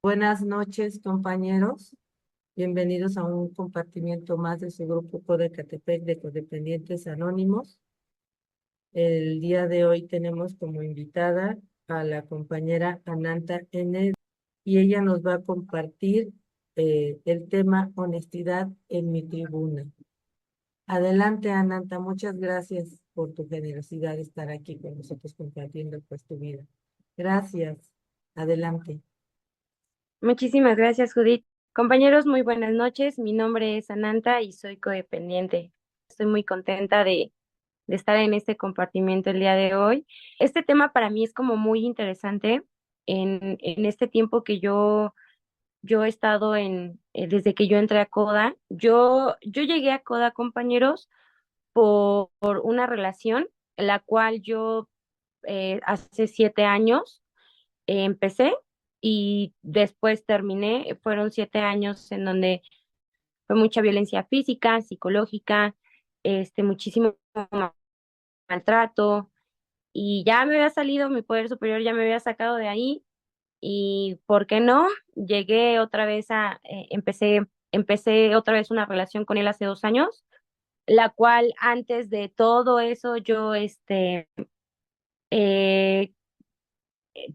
Buenas noches, compañeros. Bienvenidos a un compartimiento más de su grupo Codecatepec de Codependientes Anónimos. El día de hoy tenemos como invitada a la compañera Ananta N. y ella nos va a compartir el tema honestidad en mi tribuna. Adelante, Ananta. Muchas gracias por tu generosidad de estar aquí con nosotros compartiendo pues tu vida. Gracias. Adelante. Muchísimas gracias, Judith. Compañeros, muy buenas noches. Mi nombre es Ananta y soy codependiente. Estoy muy contenta de estar en este compartimiento el día de hoy. Este tema para mí es como muy interesante en este tiempo que yo he estado desde que yo entré a Coda. Yo llegué a Coda, compañeros, por una relación, la cual yo hace 7 años empecé y después terminé. Fueron 7 años en donde fue mucha violencia física, psicológica, muchísimo maltrato y ya me había salido, mi poder superior ya me había sacado de ahí y, ¿por qué no? Llegué otra vez empecé otra vez una relación con él hace 2 años, la cual antes de todo eso yo, eh,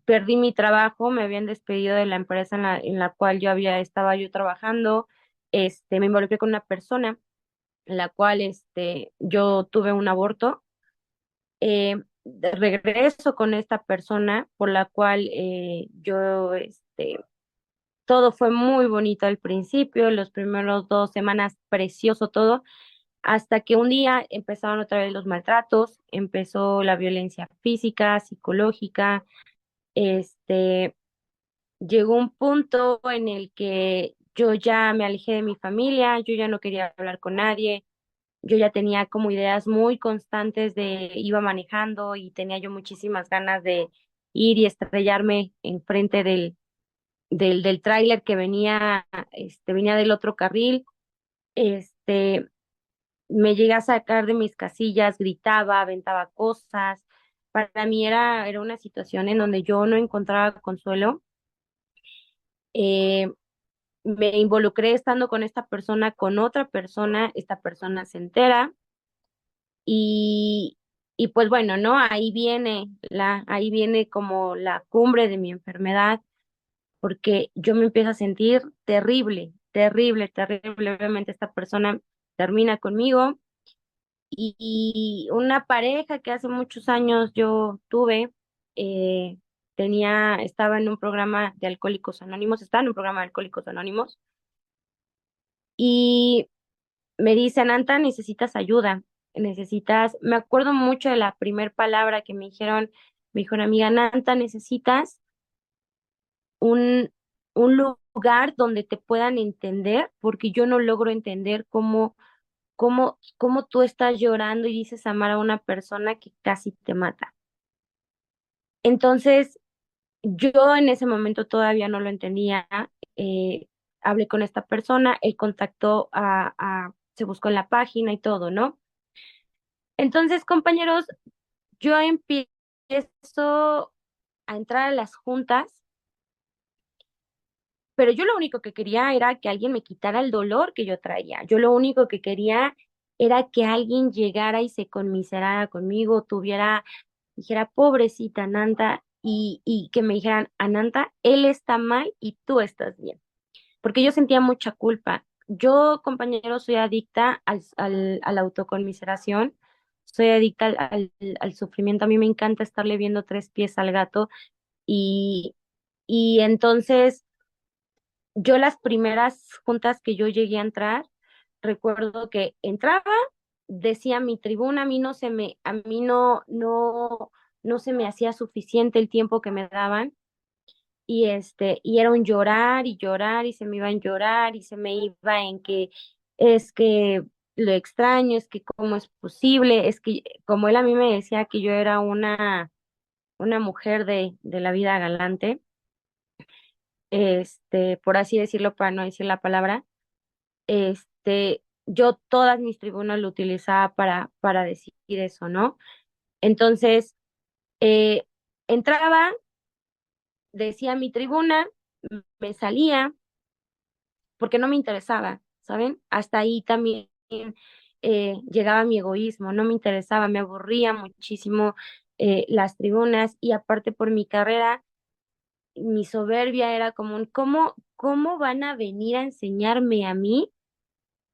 perdí mi trabajo, me habían despedido de la empresa en la cual estaba yo trabajando. Me involucré con una persona, la cual, yo tuve un aborto. De regreso con esta persona, por la cual todo fue muy bonito al principio, los primeros 2 semanas, precioso todo, hasta que un día empezaron otra vez los maltratos, empezó la violencia física, psicológica. este, Llegó un punto en el que yo ya me alejé de mi familia, yo ya no quería hablar con nadie, yo ya tenía como ideas muy constantes iba manejando y tenía yo muchísimas ganas de ir y estrellarme enfrente del tráiler que venía del otro carril. este, Me llegué a sacar de mis casillas, gritaba, aventaba cosas. Para mí era una situación en donde yo no encontraba consuelo. Eh, Me involucré estando con esta persona, con otra persona, esta persona se entera y, y pues bueno, ¿no? Ahí viene como la cumbre de mi enfermedad, porque yo me empiezo a sentir terrible, terrible, terrible. Obviamente esta persona termina conmigo y una pareja que hace muchos años yo tuve, eh, estaba en un programa de Alcohólicos Anónimos, estaba en un programa de Alcohólicos Anónimos y me dice: Nanta, necesitas ayuda, me acuerdo mucho de la primer palabra que me dijo una amiga: Nanta, necesitas un, un lugar donde te puedan entender, porque yo no logro entender cómo tú estás llorando y dices amar a una persona que casi te mata. Entonces, yo en ese momento todavía no lo entendía. eh, Hablé con esta persona, él contactó se buscó en la página y todo, ¿no? Entonces, compañeros, yo empiezo a entrar a las juntas, pero yo lo único que quería era que alguien me quitara el dolor que yo traía. Yo lo único que quería era que alguien llegara y se conmiserara conmigo, dijera: pobrecita Ananta, y que me dijeran: Ananta, él está mal y tú estás bien. Porque yo sentía mucha culpa. Yo, compañero, soy adicta a la autoconmiseración, soy adicta al sufrimiento. A mí me encanta estarle viendo tres pies al gato y, y entonces yo, las primeras juntas que yo llegué a entrar, recuerdo que entraba, decía mi tribuna, a mí no se me hacía suficiente el tiempo que me daban y era un llorar y llorar y se me iba en llorar y se me iba en que es que lo extraño, es que cómo es posible, es que como él a mí me decía que yo era una mujer de la vida galante, por así decirlo, para no decir la palabra. Yo todas mis tribunas lo utilizaba para decir eso, ¿no? Entonces, eh, entraba, decía mi tribuna, me salía porque no me interesaba, ¿saben? Hasta ahí también llegaba mi egoísmo, no me interesaba, me aburría muchísimo las tribunas y aparte por mi carrera, mi soberbia era como ¿cómo van a venir a enseñarme a mí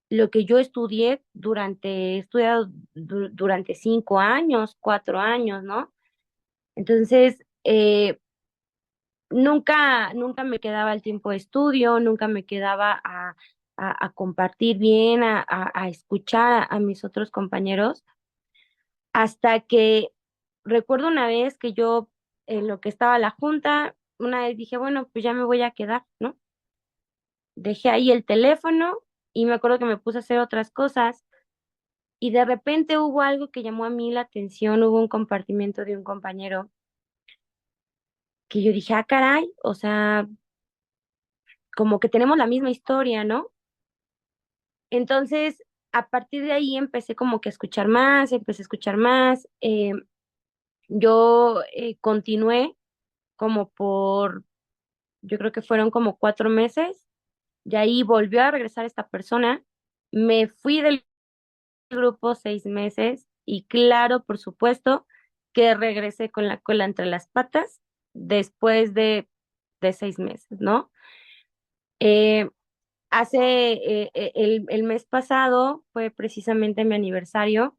lo que yo estudié he estudiado durante 5 años, 4 años, ¿no? Entonces, nunca me quedaba el tiempo de estudio, nunca me quedaba a compartir bien, a escuchar a mis otros compañeros, hasta que recuerdo una vez que yo, en lo que estaba la junta, una vez dije, bueno, pues ya me voy a quedar, ¿no? Dejé ahí el teléfono y me acuerdo que me puse a hacer otras cosas y de repente hubo algo que llamó a mí la atención, hubo un compartimiento de un compañero que yo dije, ah, caray, o sea, como que tenemos la misma historia, ¿no? Entonces, a partir de ahí empecé como que a escuchar más, empecé a escuchar más. Yo continué como yo creo que fueron como 4 meses. De ahí volvió a regresar esta persona. Me fui del grupo 6 meses y claro, por supuesto, que regresé con la cola entre las patas después de 6 meses, ¿no? Eh, el mes pasado fue precisamente mi aniversario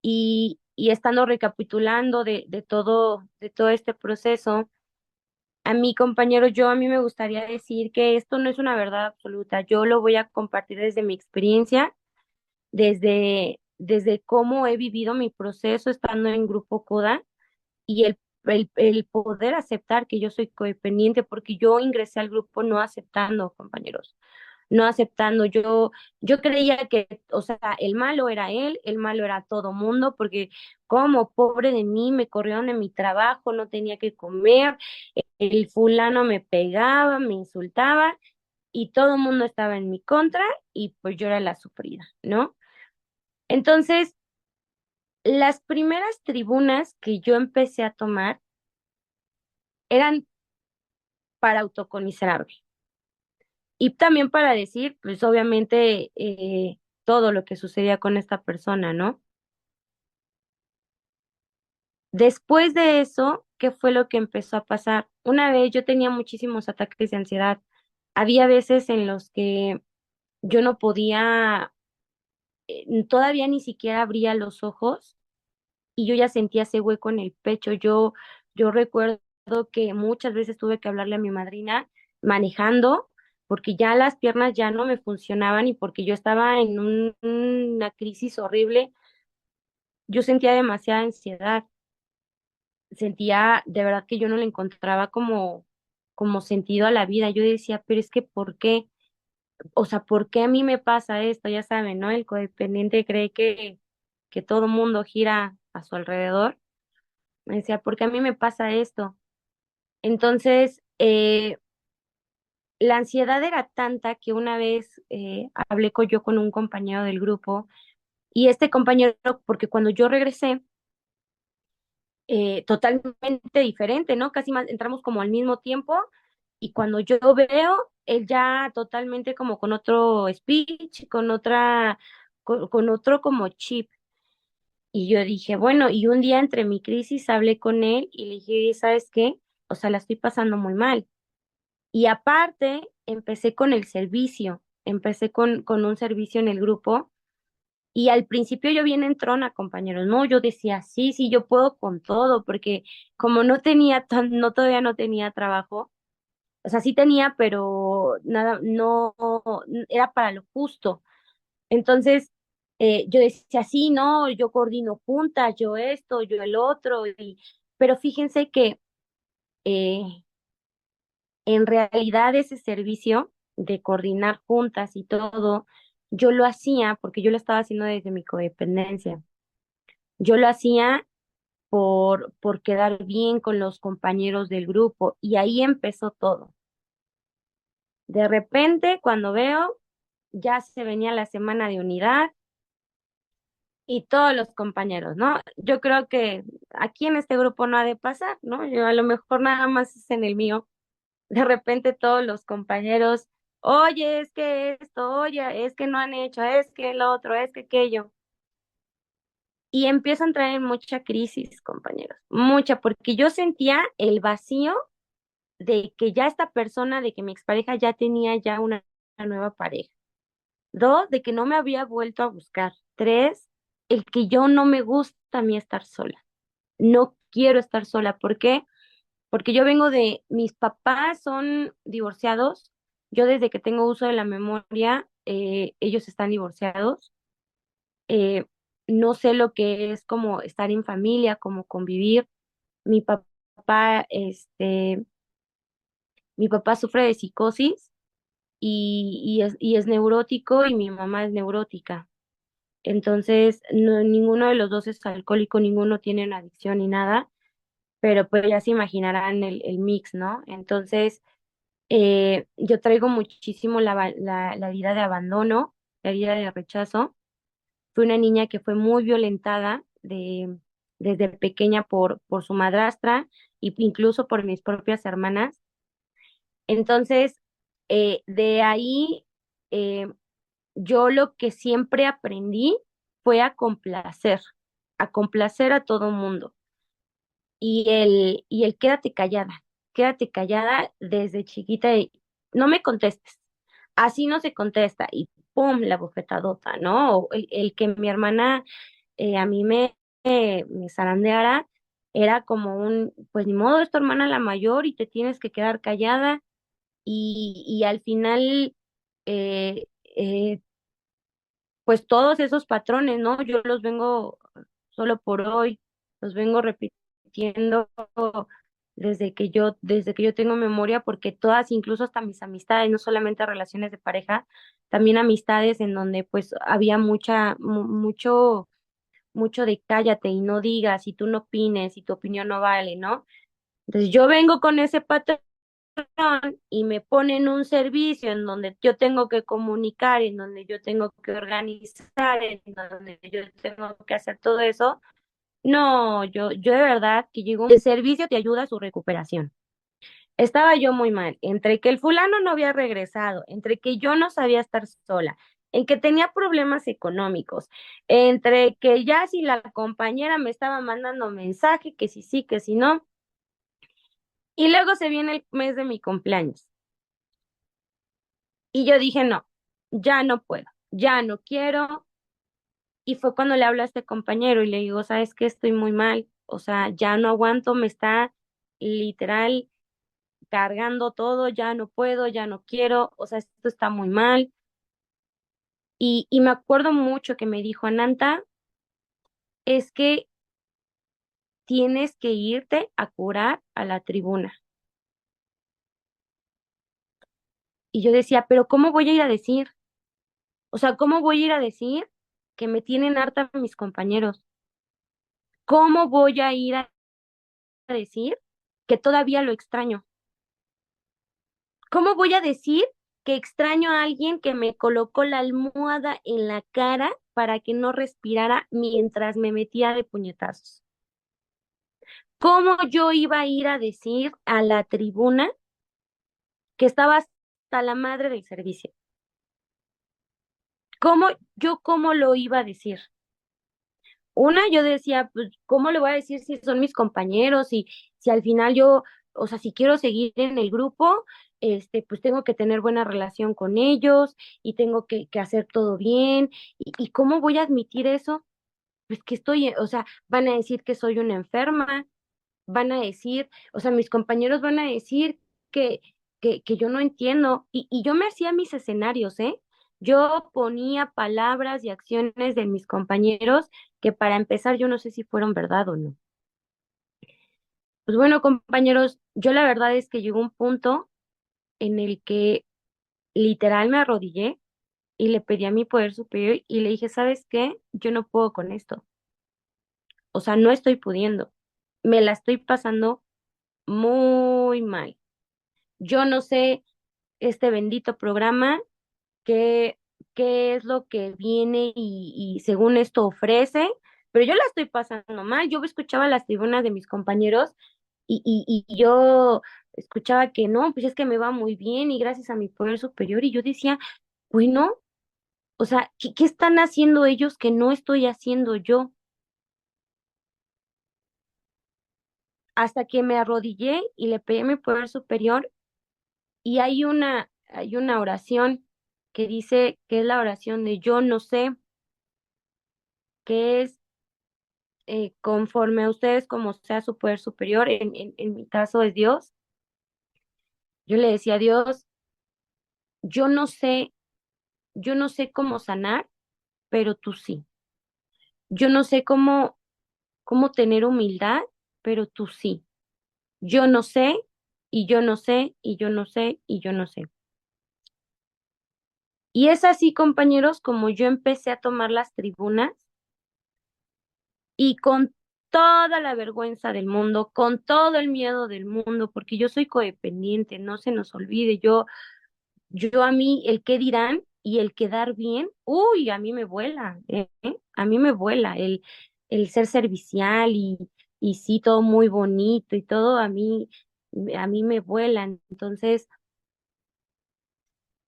y estando recapitulando de todo este proceso, a mi compañero, a mí me gustaría decir que esto no es una verdad absoluta. Yo lo voy a compartir desde mi experiencia, desde cómo he vivido mi proceso estando en Grupo Coda y el poder aceptar que yo soy codependiente, porque yo ingresé al grupo no aceptando, compañeros, no aceptando. Yo creía que, o sea, el malo era él, el malo era todo mundo, porque como pobre de mí, me corrieron de mi trabajo, no tenía que comer, el fulano me pegaba, me insultaba y todo el mundo estaba en mi contra y pues yo era la sufrida, ¿no? Entonces, las primeras tribunas que yo empecé a tomar eran para autocomiserarme y también para decir, pues obviamente, todo lo que sucedía con esta persona, ¿no? Después de eso, ¿qué fue lo que empezó a pasar? Una vez yo tenía muchísimos ataques de ansiedad. Había veces en los que yo no podía, todavía ni siquiera abría los ojos y yo ya sentía ese hueco en el pecho. Yo recuerdo que muchas veces tuve que hablarle a mi madrina manejando porque ya las piernas ya no me funcionaban y porque yo estaba en una crisis horrible. Yo sentía demasiada ansiedad, sentía de verdad que yo no le encontraba como sentido a la vida. Yo decía, pero es que ¿por qué? O sea, ¿por qué a mí me pasa esto? Ya saben, ¿no? El codependiente cree que todo mundo gira a su alrededor. Me decía, ¿por qué a mí me pasa esto? Entonces, la ansiedad era tanta que una vez hablé yo con un compañero del grupo y este compañero, porque cuando yo regresé, totalmente diferente, ¿no? Casi más, entramos como al mismo tiempo y cuando yo veo, él ya totalmente como con otro speech, con otro como chip. Y yo dije, bueno, y un día entre mi crisis hablé con él y le dije, ¿sabes qué? O sea, la estoy pasando muy mal. Y aparte, empecé con el servicio, empecé con un servicio en el grupo y al principio yo bien entrona, compañeros, no, yo decía, sí, sí, yo puedo con todo, porque como no, todavía no tenía trabajo, o sea, sí tenía, pero nada, no, era para lo justo. Entonces, yo decía, sí, no, yo coordino juntas, yo esto, yo el otro, pero fíjense que eh, en realidad ese servicio de coordinar juntas y todo, yo lo hacía porque yo lo estaba haciendo desde mi codependencia. Yo lo hacía por quedar bien con los compañeros del grupo y ahí empezó todo. De repente, cuando veo, ya se venía la semana de unidad y todos los compañeros, ¿no? Yo creo que aquí en este grupo no ha de pasar, ¿no? Yo a lo mejor nada más es en el mío, De repente todos los compañeros, oye, es que esto, oye, es que no han hecho, es que lo otro, es que aquello. Y empiezo a entrar en mucha crisis, compañeros, mucha, porque yo sentía el vacío de que ya esta persona, de que mi expareja ya tenía ya una nueva pareja. Dos, de que no me había vuelto a buscar. Tres, el que yo no me gusta a mí estar sola. No quiero estar sola. ¿Por qué? Porque yo vengo de, mis papás son divorciados. Yo desde que tengo uso de la memoria, ellos están divorciados. Eh, no sé lo que es como estar en familia, como convivir. Mi papá, mi papá sufre de psicosis y es neurótico y mi mamá es neurótica. Entonces, ninguno de los dos es alcohólico, ninguno tiene una adicción ni nada, pero pues ya se imaginarán el mix, ¿no? Entonces, yo traigo muchísimo la herida de abandono, la herida de rechazo. Fui una niña que fue muy violentada desde pequeña por su madrastra e incluso por mis propias hermanas. Entonces, de ahí, eh, yo lo que siempre aprendí fue a complacer a todo mundo. Y el quédate callada desde chiquita y no me contestes. Así no se contesta. Y pum, la bofetadota, ¿no? O el que mi hermana a mí me zarandeara era como un, pues ni modo, es tu hermana la mayor y te tienes que quedar callada. Y al final, eh, eh, pues todos esos patrones, ¿no? Yo los vengo solo por hoy, los vengo repitiendo desde que yo tengo memoria, porque todas, incluso hasta mis amistades, no solamente relaciones de pareja, también amistades en donde pues había mucho de cállate y no digas, y tú no opines, y tu opinión no vale, ¿no? Entonces yo vengo con ese patrón y me ponen un servicio en donde yo tengo que comunicar, en donde yo tengo que organizar, en donde yo tengo que hacer todo eso, no, yo de verdad que llegó, el servicio te ayuda a su recuperación. Estaba yo muy mal, entre que el fulano no había regresado, entre que yo no sabía estar sola, en que tenía problemas económicos, entre que ya si la compañera me estaba mandando mensaje, que si sí, que si no, y luego se viene el mes de mi cumpleaños. Y yo dije, no, ya no puedo, ya no quiero. Y fue cuando le hablo a este compañero y le digo, ¿sabes qué? Estoy muy mal, o sea, ya no aguanto, me está literal cargando todo, ya no puedo, ya no quiero, o sea, esto está muy mal. Y me acuerdo mucho que me dijo, Ananta, es que tienes que irte a curar a la tribuna. Y yo decía, pero ¿cómo voy a ir a decir? O sea, ¿cómo voy a ir a decir que me tienen harta mis compañeros? ¿Cómo voy a ir a decir que todavía lo extraño? ¿Cómo voy a decir que extraño a alguien que me colocó la almohada en la cara para que no respirara mientras me metía de puñetazos? ¿Cómo yo iba a ir a decir a la tribuna que estaba hasta la madre del servicio? ¿Cómo cómo lo iba a decir? Una, yo decía, pues, ¿cómo le voy a decir si son mis compañeros y si al final yo, o sea, si quiero seguir en el grupo, pues tengo que tener buena relación con ellos y tengo que hacer todo bien. Y cómo voy a admitir eso? Pues que estoy, o sea, van a decir que soy una enferma, van a decir, o sea, mis compañeros van a decir que, que yo no entiendo. Y yo me hacía mis escenarios, ¿eh? Yo ponía palabras y acciones de mis compañeros que para empezar yo no sé si fueron verdad o no. Pues bueno, compañeros, yo la verdad es que llegó un punto en el que literal me arrodillé y le pedí a mi poder superior y le dije, ¿sabes qué? Yo no puedo con esto. O sea, no estoy pudiendo. Me la estoy pasando muy mal. Yo no sé este bendito programa, qué, qué es lo que viene y según esto ofrece, pero yo la estoy pasando mal. Yo escuchaba las tribunas de mis compañeros y yo escuchaba que no, pues es que me va muy bien y gracias a mi poder superior. Y yo decía, bueno, o sea, ¿qué están haciendo ellos que no estoy haciendo yo? Hasta que me arrodillé y le pedí a mi poder superior y hay una oración que dice que es la oración de yo no sé, que es conforme a ustedes como sea su poder superior, en mi caso es Dios. Yo le decía a Dios, yo no sé, yo no sé cómo sanar, pero tú sí. Yo no sé cómo tener humildad, pero tú sí. Yo no sé, y yo no sé, y yo no sé, y yo no sé. Y es así, compañeros, como yo empecé a tomar las tribunas y con toda la vergüenza del mundo, con todo el miedo del mundo, porque yo soy codependiente, no se nos olvide, yo a mí el qué dirán y el quedar bien, uy, a mí me vuela, a mí me vuela el ser servicial y sí, todo muy bonito y todo a mí me vuelan. Entonces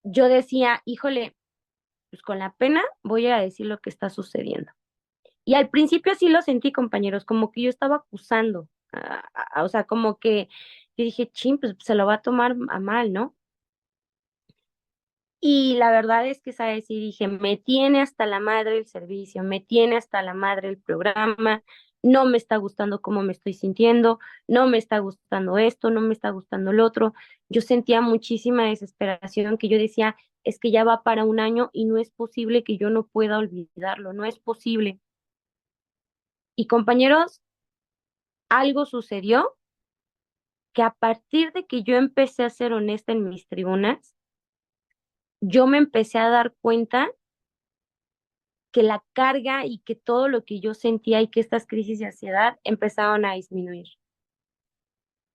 yo decía, híjole, pues con la pena voy a decir lo que está sucediendo. Y al principio sí lo sentí, compañeros, como que yo estaba acusando, o sea, como que yo dije, chin, pues se lo va a tomar a mal, ¿no? Y la verdad es que, ¿sabes? Y dije, me tiene hasta la madre el servicio, me tiene hasta la madre el programa, no me está gustando cómo me estoy sintiendo, no me está gustando esto, no me está gustando lo otro. Yo sentía muchísima desesperación que yo decía, es que ya va para un año y no es posible que yo no pueda olvidarlo, no es posible. Y compañeros, algo sucedió que a partir de que yo empecé a ser honesta en mis tribunas, yo me empecé a dar cuenta que la carga y que todo lo que yo sentía y que estas crisis de ansiedad empezaron a disminuir.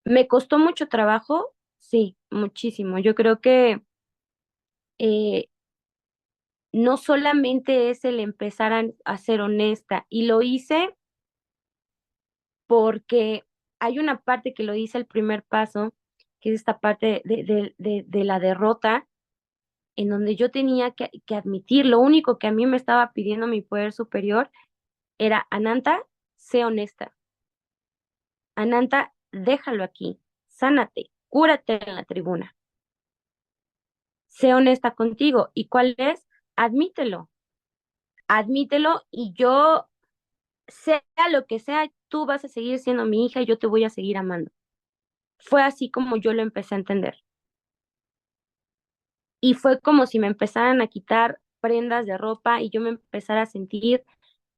¿Me costó mucho trabajo? Sí, muchísimo. Yo creo que eh, no solamente es el empezar a ser honesta, y lo hice porque hay una parte que lo hice el primer paso, que es esta parte de la derrota, en donde yo tenía que admitir, lo único que a mí me estaba pidiendo mi poder superior era, Ananta, sé honesta. Ananta, déjalo aquí, sánate, cúrate en la tribuna, sé honesta contigo. ¿Y cuál es? Admítelo, admítelo y yo, sea lo que sea, tú vas a seguir siendo mi hija y yo te voy a seguir amando. Fue así como yo lo empecé a entender. Y fue como si me empezaran a quitar prendas de ropa y yo me empezara a sentir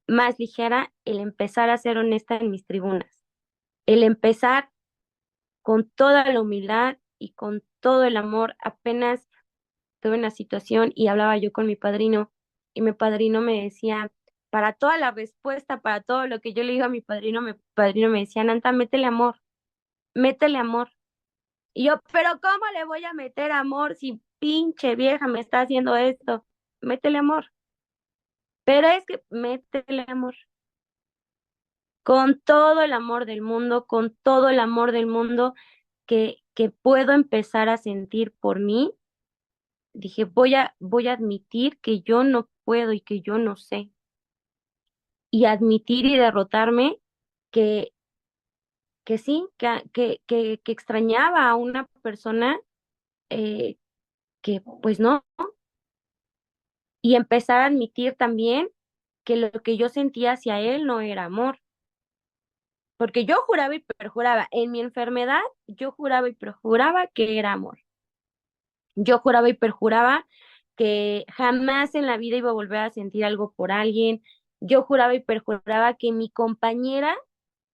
más ligera, el empezar a ser honesta en mis tribunas, el empezar con toda la humildad y con todo el amor. Apenas tuve una situación y hablaba yo con mi padrino y mi padrino me decía, para toda la respuesta, para todo lo que yo le digo a mi padrino me decía, Nanta, métele amor, métele amor. Y yo, pero ¿cómo le voy a meter amor si pinche vieja me está haciendo esto? Métele amor. Pero es que métele amor. Con todo el amor del mundo, con todo el amor del mundo que puedo empezar a sentir por mí, dije, voy a admitir que yo no puedo y que yo no sé. Y admitir y derrotarme que, que sí, que extrañaba a una persona eh, que pues no. Y empezar a admitir también que lo que yo sentía hacia él no era amor. Porque yo juraba y perjuraba, en mi enfermedad, yo juraba y perjuraba que era amor. Yo juraba y perjuraba que jamás en la vida iba a volver a sentir algo por alguien. Yo juraba y perjuraba que mi compañera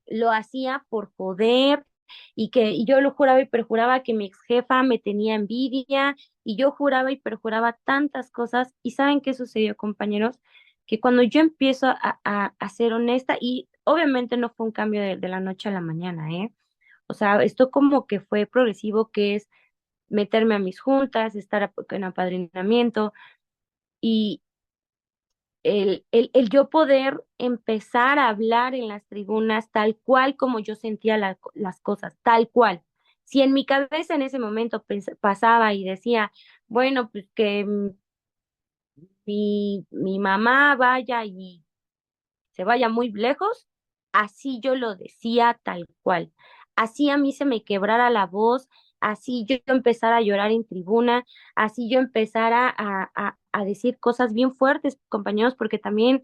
lo hacía por poder y yo lo juraba y perjuraba que mi ex jefa me tenía envidia y yo juraba y perjuraba tantas cosas. ¿Y saben qué sucedió, compañeros? Que cuando yo empiezo a ser honesta, y obviamente no fue un cambio de la noche a la mañana, ¿eh? O sea, esto como que fue progresivo, que es meterme a mis juntas, estar en apadrinamiento y el yo poder empezar a hablar en las tribunas tal cual como yo sentía las cosas, tal cual. Si en mi cabeza en ese momento pasaba y decía, bueno, pues que mi mamá vaya y se vaya muy lejos, así yo lo decía tal cual. Así a mí se me quebrara la voz, así yo empezara a llorar en tribuna, así yo empezara a decir cosas bien fuertes, compañeros, porque también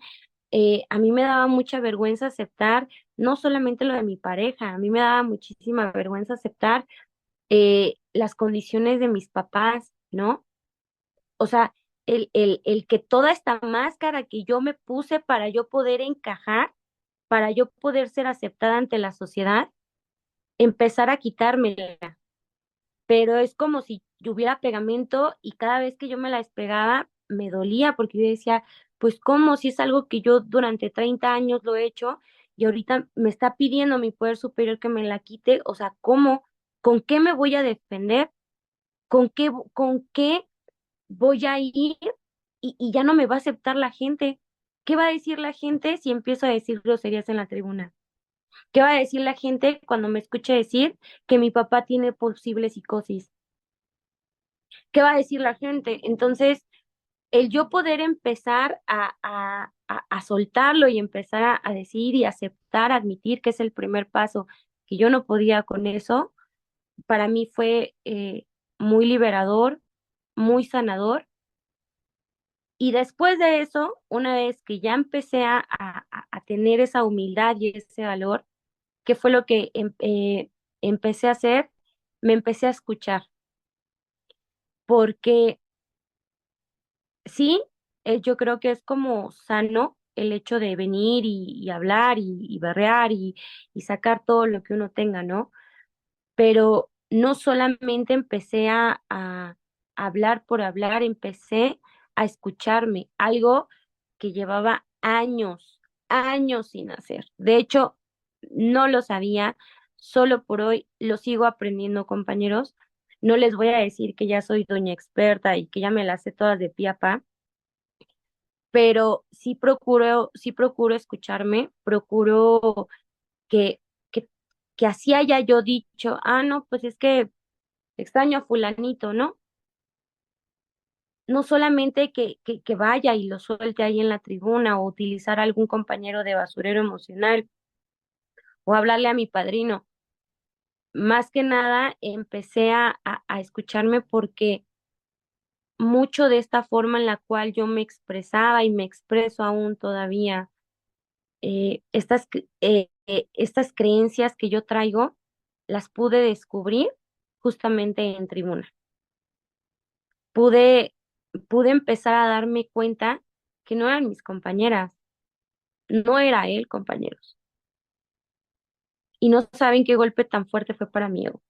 a mí me daba mucha vergüenza aceptar no solamente lo de mi pareja, a mí me daba muchísima vergüenza aceptar las condiciones de mis papás, ¿no? O sea, el que toda esta máscara que yo me puse para yo poder encajar, para yo poder ser aceptada ante la sociedad, empezar a quitármela. Pero es como si yo hubiera pegamento y cada vez que yo me la despegaba me dolía porque yo decía, pues cómo si es algo que yo durante 30 años lo he hecho y ahorita me está pidiendo mi poder superior que me la quite, o sea, ¿cómo? ¿Con qué me voy a defender? ¿Con qué voy a ir y ya no me va a aceptar la gente? ¿Qué va a decir la gente si empiezo a decir groserías en la tribuna? ¿Qué va a decir la gente cuando me escuche decir que mi papá tiene posible psicosis? ¿Qué va a decir la gente? Entonces, el yo poder empezar a soltarlo y empezar a decir y aceptar, admitir que es el primer paso, que yo no podía con eso, para mí fue muy liberador, muy sanador. Y después de eso, una vez que ya empecé a tener esa humildad y ese valor, ¿qué fue lo que empecé a hacer? Me empecé a escuchar, porque sí, yo creo que es como sano el hecho de venir y hablar y berrear y sacar todo lo que uno tenga, ¿no? Pero no solamente empecé a hablar por hablar, empecé a escucharme, algo que llevaba años, años sin hacer. De hecho, no lo sabía, solo por hoy lo sigo aprendiendo, compañeros. No les voy a decir que ya soy doña experta y que ya me las sé todas de pie a pa, pero sí procuro escucharme, procuro que, que, que así haya yo dicho, ah, no, pues es que extraño a fulanito, ¿no? No solamente que vaya y lo suelte ahí en la tribuna o utilizar a algún compañero de basurero emocional o hablarle a mi padrino. Más que nada empecé a escucharme porque mucho de esta forma en la cual yo me expresaba y me expreso aún todavía, estas creencias que yo traigo, las pude descubrir justamente en tribuna. Pude, pude empezar a darme cuenta que no eran mis compañeras, no era él, compañeros. Y no saben qué golpe tan fuerte fue para mi ego.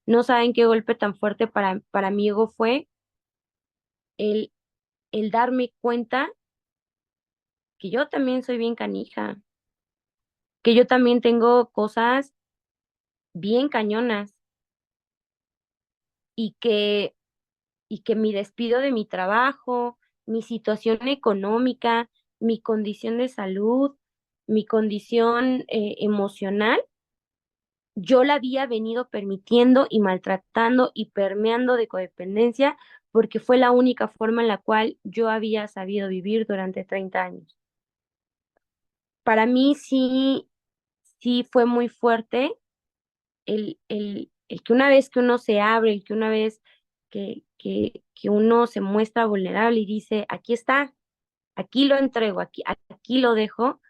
No saben qué golpe tan fuerte para mi ego fue el, el darme cuenta que yo también soy bien canija, que yo también tengo cosas bien cañonas y que mi despido de mi trabajo, mi situación económica, mi condición de salud, mi condición emocional, yo la había venido permitiendo y maltratando y permeando de codependencia porque fue la única forma en la cual yo había sabido vivir durante 30 años. Para mí sí, sí fue muy fuerte el que una vez que uno se abre, el que una vez que uno se muestra vulnerable y dice, aquí está, aquí lo entrego, aquí lo dejo,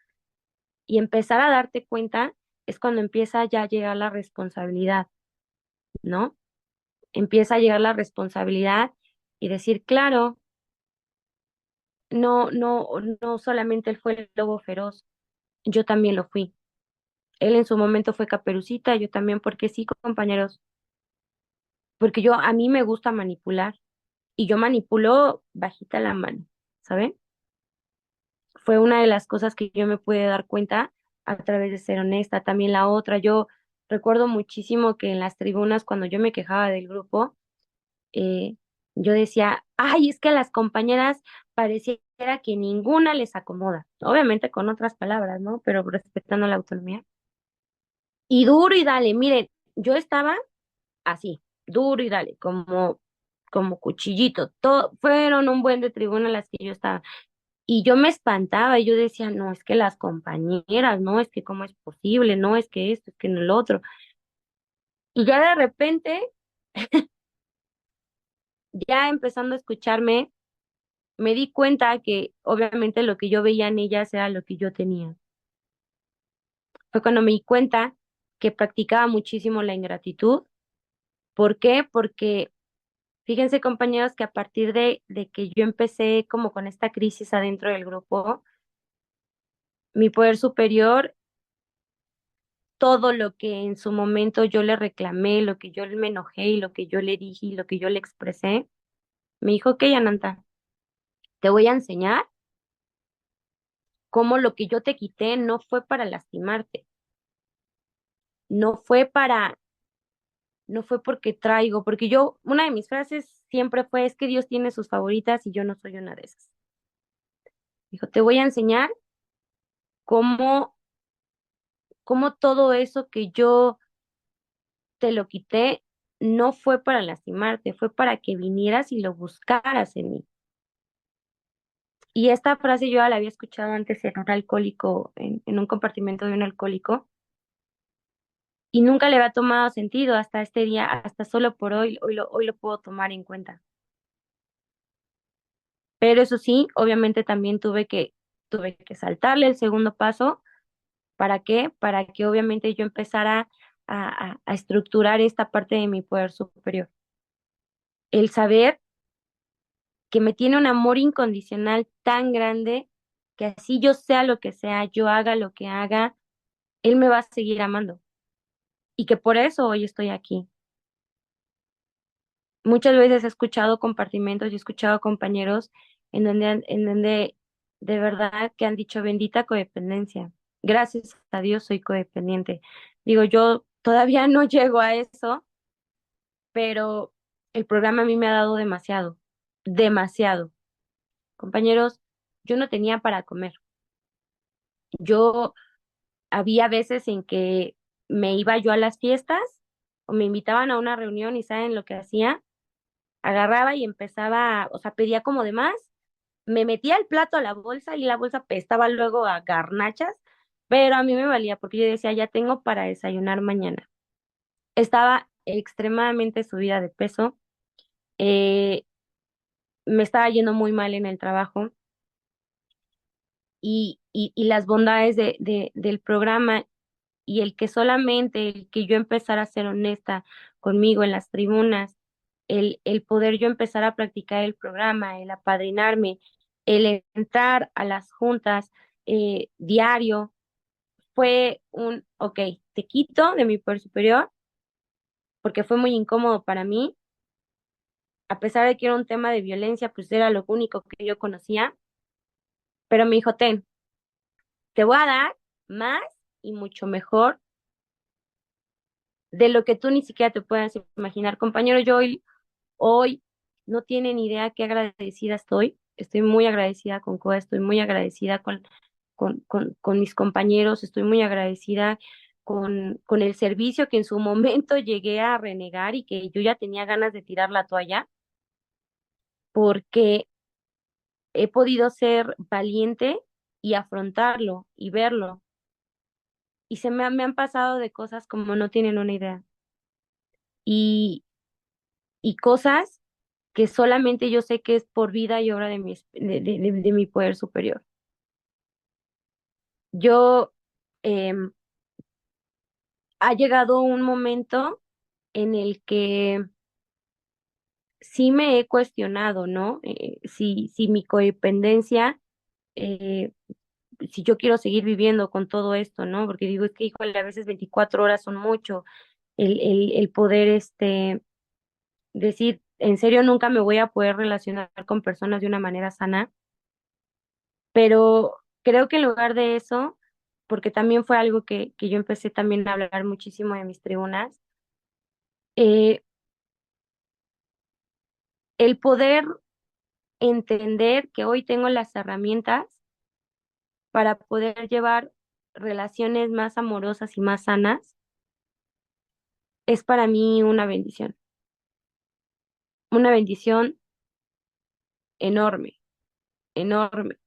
y empezar a darte cuenta es cuando empieza ya a llegar la responsabilidad, ¿no? Empieza a llegar la responsabilidad y decir, claro, no solamente él fue el lobo feroz, yo también lo fui. Él en su momento fue Caperucita, yo también, porque sí, compañeros, porque a mí me gusta manipular y yo manipulo bajita la mano, ¿saben? Fue una de las cosas que yo me pude dar cuenta a través de ser honesta. También la otra, yo recuerdo muchísimo que en las tribunas, cuando yo me quejaba del grupo, eh, yo decía, ay, es que a las compañeras pareciera que ninguna les acomoda, obviamente con otras palabras, ¿no? Pero respetando la autonomía. Y duro y dale, miren, Yo estaba así, duro y dale, como cuchillito. Todo, fueron un buen de tribuna las que yo estaba. Y yo me espantaba y yo decía, no, es que las compañeras, no, es que cómo es posible, no, es que esto, es que no lo otro. Y ya de repente, ya empezando a escucharme, me di cuenta que obviamente lo que yo veía en ellas era lo que yo tenía. Fue cuando me di cuenta que practicaba muchísimo la ingratitud. ¿Por qué? Porque fíjense, compañeros, que a partir de que yo empecé como con esta crisis adentro del grupo, mi poder superior, todo lo que en su momento yo le reclamé, lo que yo me enojé y lo que yo le dije y lo que yo le expresé, me dijo, ok, Ananta, te voy a enseñar cómo lo que yo te quité no fue para lastimarte, no fue para, no fue porque traigo, porque yo, una de mis frases siempre fue, es que Dios tiene sus favoritas y yo no soy una de esas. Dijo, te voy a enseñar cómo, cómo todo eso que yo te lo quité no fue para lastimarte, fue para que vinieras y lo buscaras en mí. Y esta frase yo ya la había escuchado antes en un alcohólico, en un compartimento de un alcohólico, y nunca le había tomado sentido hasta este día, hasta solo por hoy, hoy lo puedo tomar en cuenta. Pero eso sí, obviamente también tuve que saltarle el segundo paso. ¿Para qué? Para que obviamente yo empezara a estructurar esta parte de mi poder superior. El saber que me tiene un amor incondicional tan grande que así yo sea lo que sea, yo haga lo que haga, él me va a seguir amando y que por eso hoy estoy aquí. Muchas veces he escuchado compartimentos y he escuchado compañeros en donde de verdad que han dicho bendita codependencia. Gracias a Dios soy codependiente. Digo, yo todavía no llego a eso, pero el programa a mí me ha dado demasiado, demasiado. Compañeros, yo no tenía para comer. Yo había veces en que me iba yo a las fiestas o me invitaban a una reunión y ¿saben lo que hacía? Agarraba y empezaba, o sea, pedía como de más, me metía el plato a la bolsa y la bolsa pestaba luego a garnachas, pero a mí me valía porque yo decía, ya tengo para desayunar mañana. Estaba extremadamente subida de peso, eh, me estaba yendo muy mal en el trabajo y las bondades del programa y el que solamente el que yo empezara a ser honesta conmigo en las tribunas, el poder yo empezar a practicar el programa, el apadrinarme, el entrar a las juntas diario, fue un, ok, te quito de mi poder superior, porque fue muy incómodo para mí, a pesar de que era un tema de violencia, pues era lo único que yo conocía, pero me dijo, ten, te voy a dar más y mucho mejor de lo que tú ni siquiera te puedas imaginar. Compañero, yo hoy no tienen idea qué agradecida estoy. Estoy muy agradecida con COA, estoy muy agradecida con mis compañeros, estoy muy agradecida con el servicio que en su momento llegué a renegar y que yo ya tenía ganas de tirar la toalla, porque he podido ser valiente y afrontarlo y verlo. Y me han pasado de cosas como no tienen una idea. Y, y cosas que solamente yo sé que es por vida y obra de de mi poder superior. Yo, em, ha llegado un momento en el que sí me he cuestionado, ¿no? Si mi codependencia, eh, si yo quiero seguir viviendo con todo esto, ¿no? Porque digo, es que, híjole, a veces 24 horas son mucho, el poder, decir, en serio, nunca me voy a poder relacionar con personas de una manera sana, pero creo que en lugar de eso, porque también fue algo que yo empecé también a hablar muchísimo de mis tribunas, eh, el poder entender que hoy tengo las herramientas para poder llevar relaciones más amorosas y más sanas, es para mí una bendición enorme, enorme.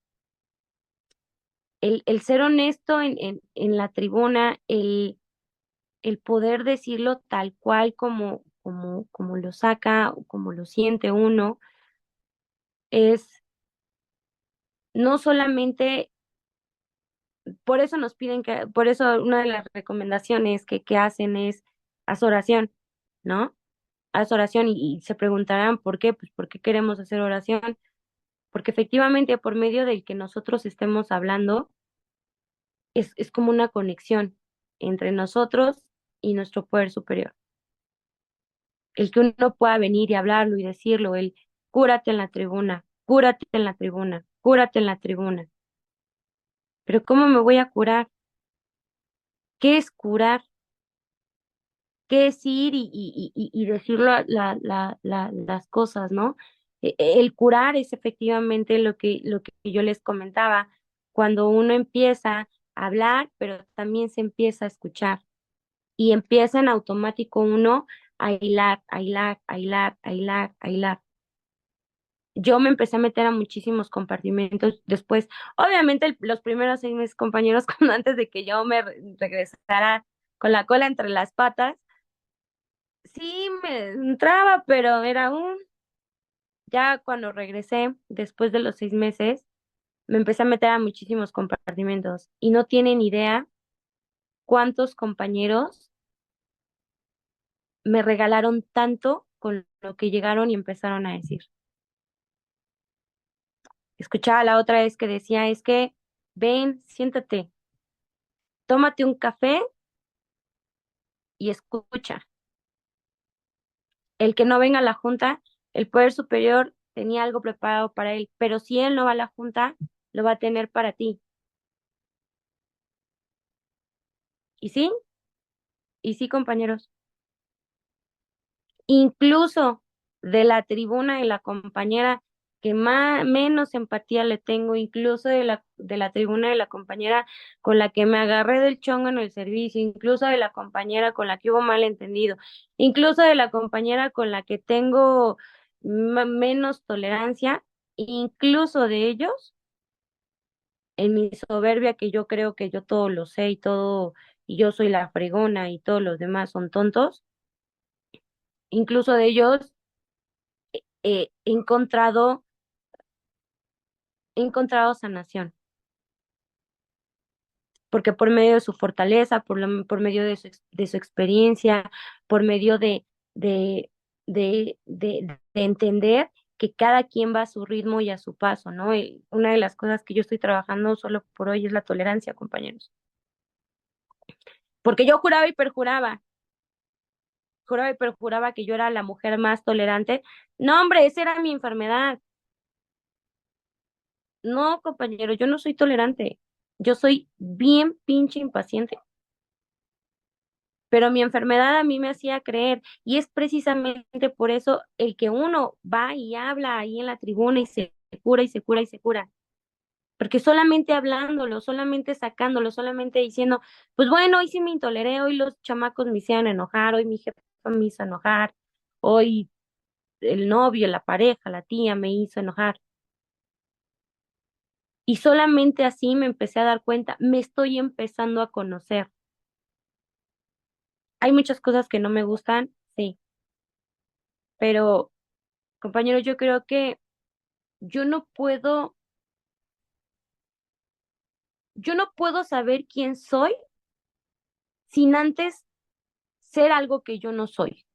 El ser honesto en la tribuna, el poder decirlo tal cual como lo saca o como lo siente uno, es no solamente, por eso nos piden por eso una de las recomendaciones que hacen es haz oración, ¿no? Haz oración y se preguntarán por qué, pues ¿por qué queremos hacer oración? Porque efectivamente por medio del que nosotros estemos hablando, es como una conexión entre nosotros y nuestro poder superior. El que uno pueda venir y hablarlo y decirlo, el cúrate en la tribuna, cúrate en la tribuna, cúrate en la tribuna. Pero ¿cómo me voy a curar? ¿Qué es curar? ¿Qué es ir y decir las cosas, ¿no? El curar es efectivamente lo que yo les comentaba, cuando uno empieza a hablar, pero también se empieza a escuchar y empieza en automático uno a hilar, a hilar, a hilar, a hilar, a hilar. Yo me empecé a meter a muchísimos compartimentos después. Obviamente los primeros 6 meses, compañeros, cuando antes de que yo me regresara con la cola entre las patas, sí me entraba, pero era ya cuando regresé, después de los 6 meses, me empecé a meter a muchísimos compartimentos y no tienen idea cuántos compañeros me regalaron tanto con lo que llegaron y empezaron a decir. Escuchaba la otra vez que decía, es que ven, siéntate, tómate un café y escucha. El que no venga a la junta, el poder superior tenía algo preparado para él, pero si él no va a la junta, lo va a tener para ti. ¿Y sí? ¿Y sí, compañeros? Incluso de la tribuna de la compañera que más, menos empatía le tengo, incluso de la tribuna de la compañera con la que me agarré del chongo en el servicio, incluso de la compañera con la que hubo malentendido, incluso de la compañera con la que tengo menos tolerancia, incluso de ellos, en mi soberbia que yo creo que yo todo lo sé y todo, y yo soy la fregona y todos los demás son tontos, incluso de ellos he encontrado sanación, porque por medio de su fortaleza, por medio de su experiencia, por medio de entender que cada quien va a su ritmo y a su paso, ¿no? Y una de las cosas que yo estoy trabajando solo por hoy es la tolerancia, compañeros. Porque yo juraba y perjuraba que yo era la mujer más tolerante. No, hombre, esa era mi enfermedad. No, compañero, yo no soy tolerante. Yo soy bien pinche impaciente. Pero mi enfermedad a mí me hacía creer y es precisamente por eso el que uno va y habla ahí en la tribuna y se cura y se cura y se cura. Porque solamente hablándolo, solamente sacándolo, solamente diciendo, pues bueno, hoy sí me intoleré, hoy los chamacos me hicieron enojar, hoy mi jefa me hizo enojar, hoy el novio, la pareja, la tía me hizo enojar. Y solamente así me empecé a dar cuenta, me estoy empezando a conocer. Hay muchas cosas que no me gustan, sí, pero compañero, yo creo que yo no puedo, yo no puedo saber quién soy sin antes ser algo que yo no soy.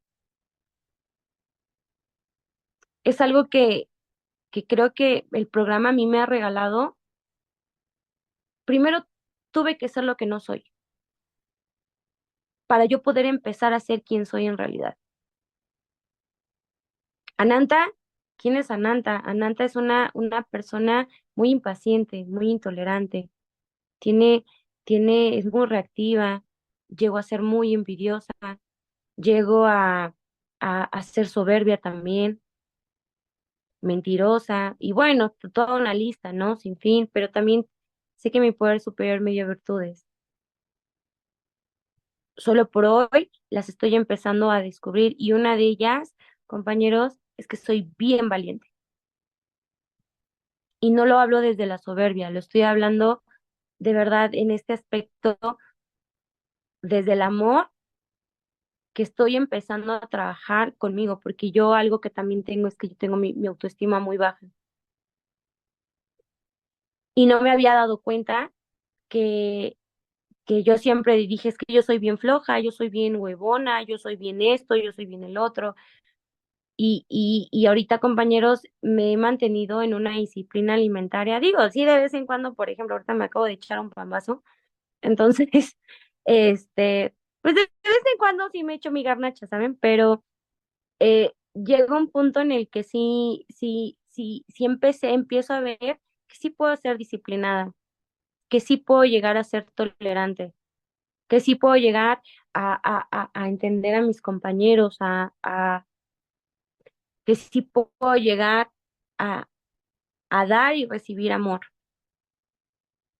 Es algo que creo que el programa a mí me ha regalado. Primero tuve que ser lo que no soy para yo poder empezar a ser quien soy en realidad. Ananta, ¿quién es Ananta? Ananta es una persona muy impaciente, muy intolerante, tiene, es muy reactiva, llegó a ser muy envidiosa, llego a ser soberbia también, mentirosa, y bueno, toda una lista, ¿no? Sin fin, pero también sé que mi poder superior me dio virtudes. solo por hoy las estoy empezando a descubrir y una de ellas, compañeros, es que soy bien valiente. Y no lo hablo desde la soberbia, lo estoy hablando de verdad en este aspecto desde el amor que estoy empezando a trabajar conmigo, porque yo algo que también tengo es que yo tengo mi autoestima muy baja y no me había dado cuenta que, que yo siempre dije, es que yo soy bien floja, yo soy bien huevona, yo soy bien esto, yo soy bien el otro. Y ahorita, compañeros, me he mantenido en una disciplina alimentaria. Digo, sí, de vez en cuando, por ejemplo, ahorita me acabo de echar un pambazo. Entonces, pues de vez en cuando sí me echo mi garnacha, ¿saben? Pero llega un punto en el que sí empiezo a ver que sí puedo ser disciplinada, que sí puedo llegar a ser tolerante, que sí puedo llegar a entender a mis compañeros, que sí puedo llegar a, a dar y recibir amor.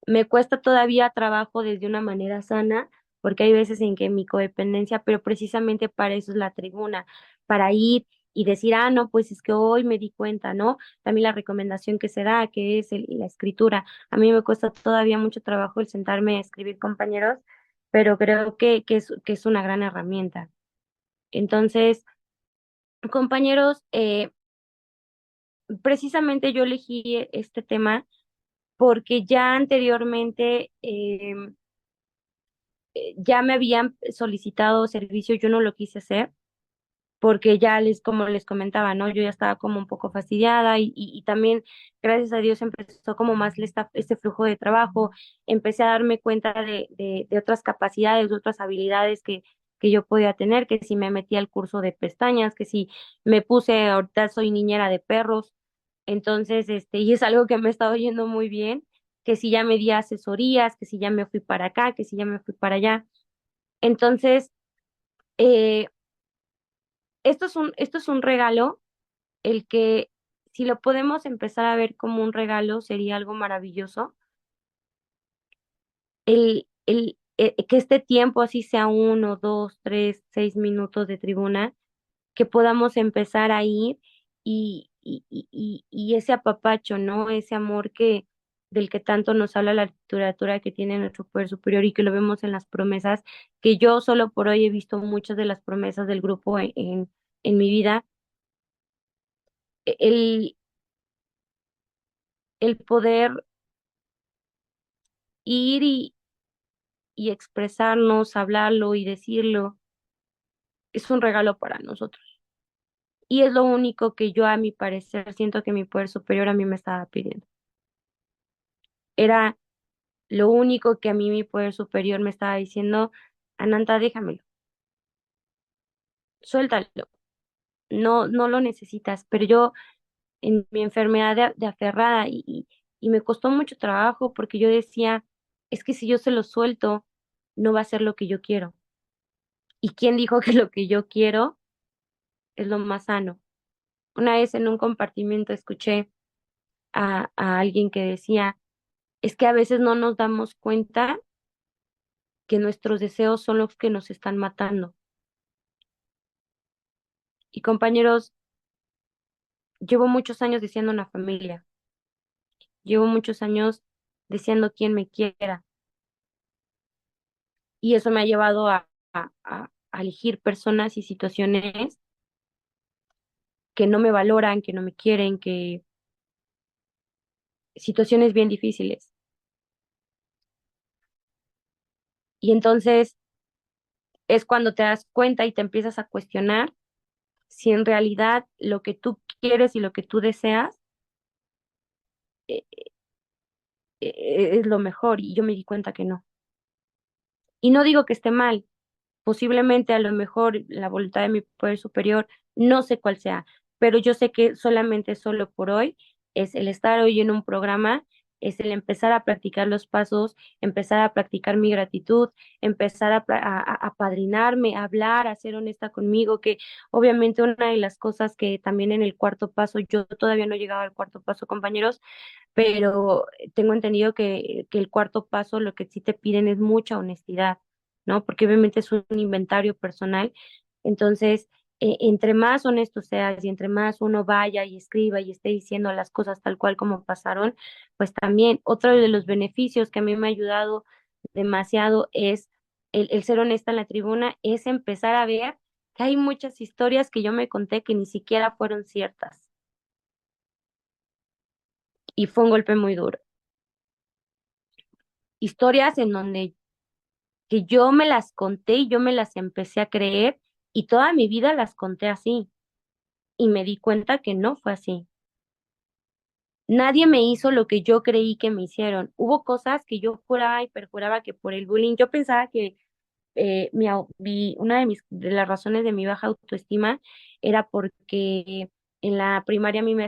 Me cuesta todavía trabajo desde una manera sana, porque hay veces en que mi codependencia, pero precisamente para eso es la tribuna, para ir y decir, ah, no, pues es que hoy me di cuenta, ¿no? También la recomendación que se da, que es la escritura. A mí me cuesta todavía mucho trabajo el sentarme a escribir, compañeros, pero creo que es una gran herramienta. Entonces, compañeros, precisamente yo elegí este tema porque ya anteriormente ya me habían solicitado servicio, yo no lo quise hacer porque ya como les comentaba, ¿no? Yo ya estaba como un poco fastidiada y también, gracias a Dios, empezó como más este flujo de trabajo, empecé a darme cuenta de otras capacidades, de otras habilidades que yo podía tener, que si me metí al curso de pestañas, que si me puse, ahorita soy niñera de perros, entonces, y es algo que me ha estado yendo muy bien, que si ya me di asesorías, que si ya me fui para acá, que si ya me fui para allá. Entonces, eh, esto es un regalo, el que si lo podemos empezar a ver como un regalo sería algo maravilloso. Que este tiempo, así sea 1, 2, 3, 6 minutos de tribuna, que podamos empezar a ir y ese apapacho, ¿no? Ese amor del que tanto nos habla la literatura que tiene nuestro poder superior y que lo vemos en las promesas, que yo solo por hoy he visto muchas de las promesas del grupo en mi vida. El, el poder ir y expresarnos, hablarlo y decirlo, es un regalo para nosotros. Y es lo único que yo, a mi parecer, siento que mi poder superior a mí me estaba pidiendo. Era lo único que a mí mi poder superior me estaba diciendo, Ananta, déjamelo, suéltalo, no lo necesitas. Pero yo, en mi enfermedad de aferrada, y me costó mucho trabajo porque yo decía, es que si yo se lo suelto, no va a ser lo que yo quiero. ¿Y quién dijo que lo que yo quiero es lo más sano? Una vez en un compartimiento escuché a alguien que decía, es que a veces no nos damos cuenta que nuestros deseos son los que nos están matando. Y compañeros, llevo muchos años deseando una familia, llevo muchos años deseando quien me quiera, y eso me ha llevado a elegir personas y situaciones que no me valoran, que no me quieren, que situaciones bien difíciles. Y entonces es cuando te das cuenta y te empiezas a cuestionar si en realidad lo que tú quieres y lo que tú deseas eh, es lo mejor. Y yo me di cuenta que no. Y no digo que esté mal, posiblemente a lo mejor la voluntad de mi poder superior, no sé cuál sea, pero yo sé que solamente solo por hoy es el estar hoy en un programa, es el empezar a practicar los pasos, empezar a practicar mi gratitud, empezar a apadrinarme, a hablar, a ser honesta conmigo, que obviamente una de las cosas que también en el cuarto paso, yo todavía no he llegado al cuarto paso, compañeros, pero tengo entendido que el cuarto paso lo que sí te piden es mucha honestidad, ¿no? Porque obviamente es un inventario personal. Entonces, entre más honesto seas y entre más uno vaya y escriba y esté diciendo las cosas tal cual como pasaron, pues también otro de los beneficios que a mí me ha ayudado demasiado es el ser honesta en la tribuna, es empezar a ver que hay muchas historias que yo me conté que ni siquiera fueron ciertas y fue un golpe muy duro. Historias en donde que yo me las conté y yo me las empecé a creer y toda mi vida las conté así y me di cuenta que no fue así. Nadie me hizo lo que yo creí que me hicieron. Hubo cosas que yo juraba y perjuraba que por el bullying, yo pensaba que una de las razones de mi baja autoestima era porque en la primaria a mí me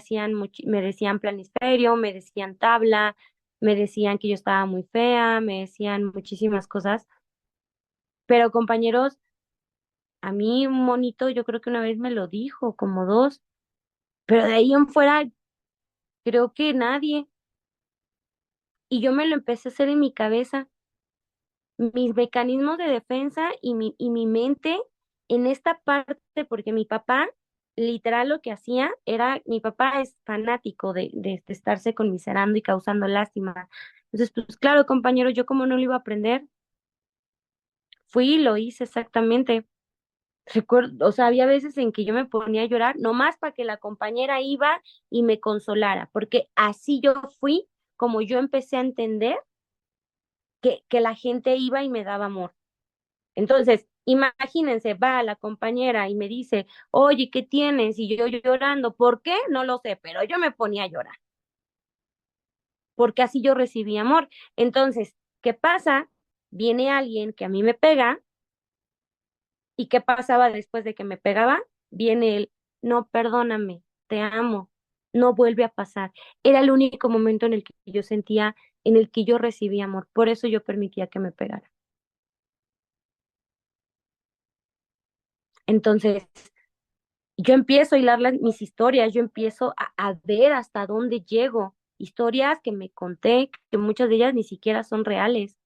decían planisferio, me decían tabla, me decían que yo estaba muy fea, me decían muchísimas cosas, pero compañeros, a mí un monito yo creo que una vez me lo dijo, como dos, pero de ahí en fuera creo que nadie, y yo me lo empecé a hacer en mi cabeza. Mis mecanismos de defensa y mi mente en esta parte, porque mi papá, literal lo que hacía era, mi papá es fanático de estarse conmiserando y causando lástima. Entonces, pues claro, compañero, yo como no lo iba a aprender, fui y lo hice exactamente. Recuerdo, o sea, había veces en que yo me ponía a llorar, nomás para que la compañera iba y me consolara, porque así yo fui como yo empecé a entender que la gente iba y me daba amor. Entonces, imagínense, va la compañera y me dice, oye, ¿qué tienes? Y yo llorando, ¿por qué? No lo sé, pero yo me ponía a llorar, porque así yo recibí amor. Entonces, ¿qué pasa? Viene alguien que a mí me pega, ¿y qué pasaba después de que me pegaba? Viene él, no, perdóname, te amo, no vuelve a pasar. Era el único momento en el que yo sentía, en el que yo recibí amor, por eso yo permitía que me pegara. Entonces, yo empiezo a hilar mis historias, yo empiezo a ver hasta dónde llego, historias que me conté, que muchas de ellas ni siquiera son reales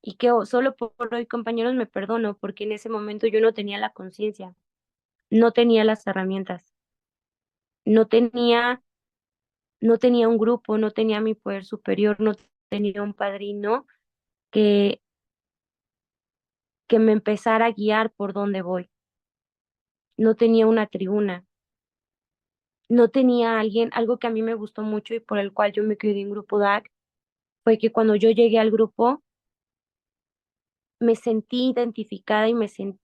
y que solo por hoy, compañeros, me perdono porque en ese momento yo no tenía la conciencia, no tenía las herramientas, no tenía, no tenía un grupo, no tenía mi poder superior, no tenía un padrino que, que me empezara a guiar por dónde voy, no tenía una tribuna, no tenía alguien, algo que a mí me gustó mucho y por el cual yo me quedé en Grupo DAC fue que cuando yo llegué al grupo me sentí identificada y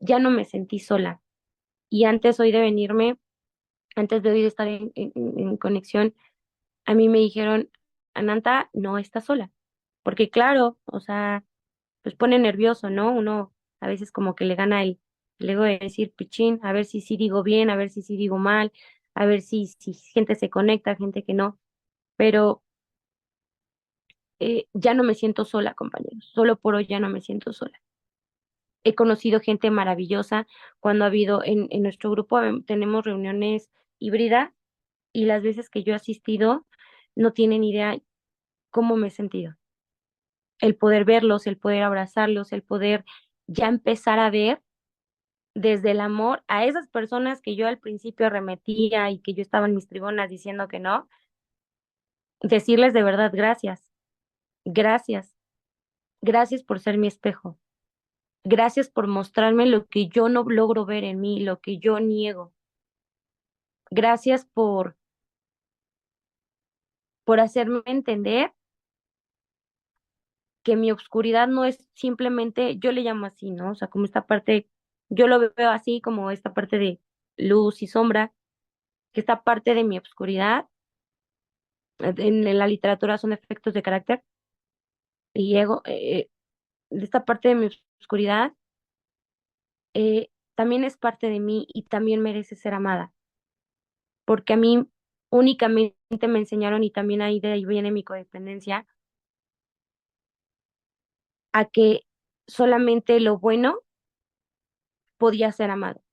ya no me sentí sola. Y antes hoy de venirme, antes de hoy de estar en conexión, a mí me dijeron, Ananta, no estás sola. Porque claro, o sea, pues pone nervioso, ¿no? Uno a veces como que le gana el ego de decir, pichín, a ver si sí digo bien, a ver si sí digo mal, a ver si gente se conecta, gente que no. Pero ya no me siento sola, compañeros. Solo por hoy ya no me siento sola. He conocido gente maravillosa cuando ha habido en nuestro grupo, tenemos reuniones híbridas y las veces que yo he asistido no tienen idea cómo me he sentido. El poder verlos, el poder abrazarlos, el poder ya empezar a ver desde el amor a esas personas que yo al principio arremetía y que yo estaba en mis tribunas diciendo que no, decirles de verdad gracias, gracias, gracias por ser mi espejo. Gracias por mostrarme lo que yo no logro ver en mí, lo que yo niego. Gracias por hacerme entender que mi oscuridad no es simplemente, yo le llamo así, ¿no? O sea, como esta parte, yo lo veo así como esta parte de luz y sombra, que esta parte de mi oscuridad, en la literatura son efectos de carácter y ego, esta parte de mi oscuridad también es parte de mí y también merece ser amada, porque a mí únicamente me enseñaron y también ahí de ahí viene mi codependencia a que solamente lo bueno podía ser amado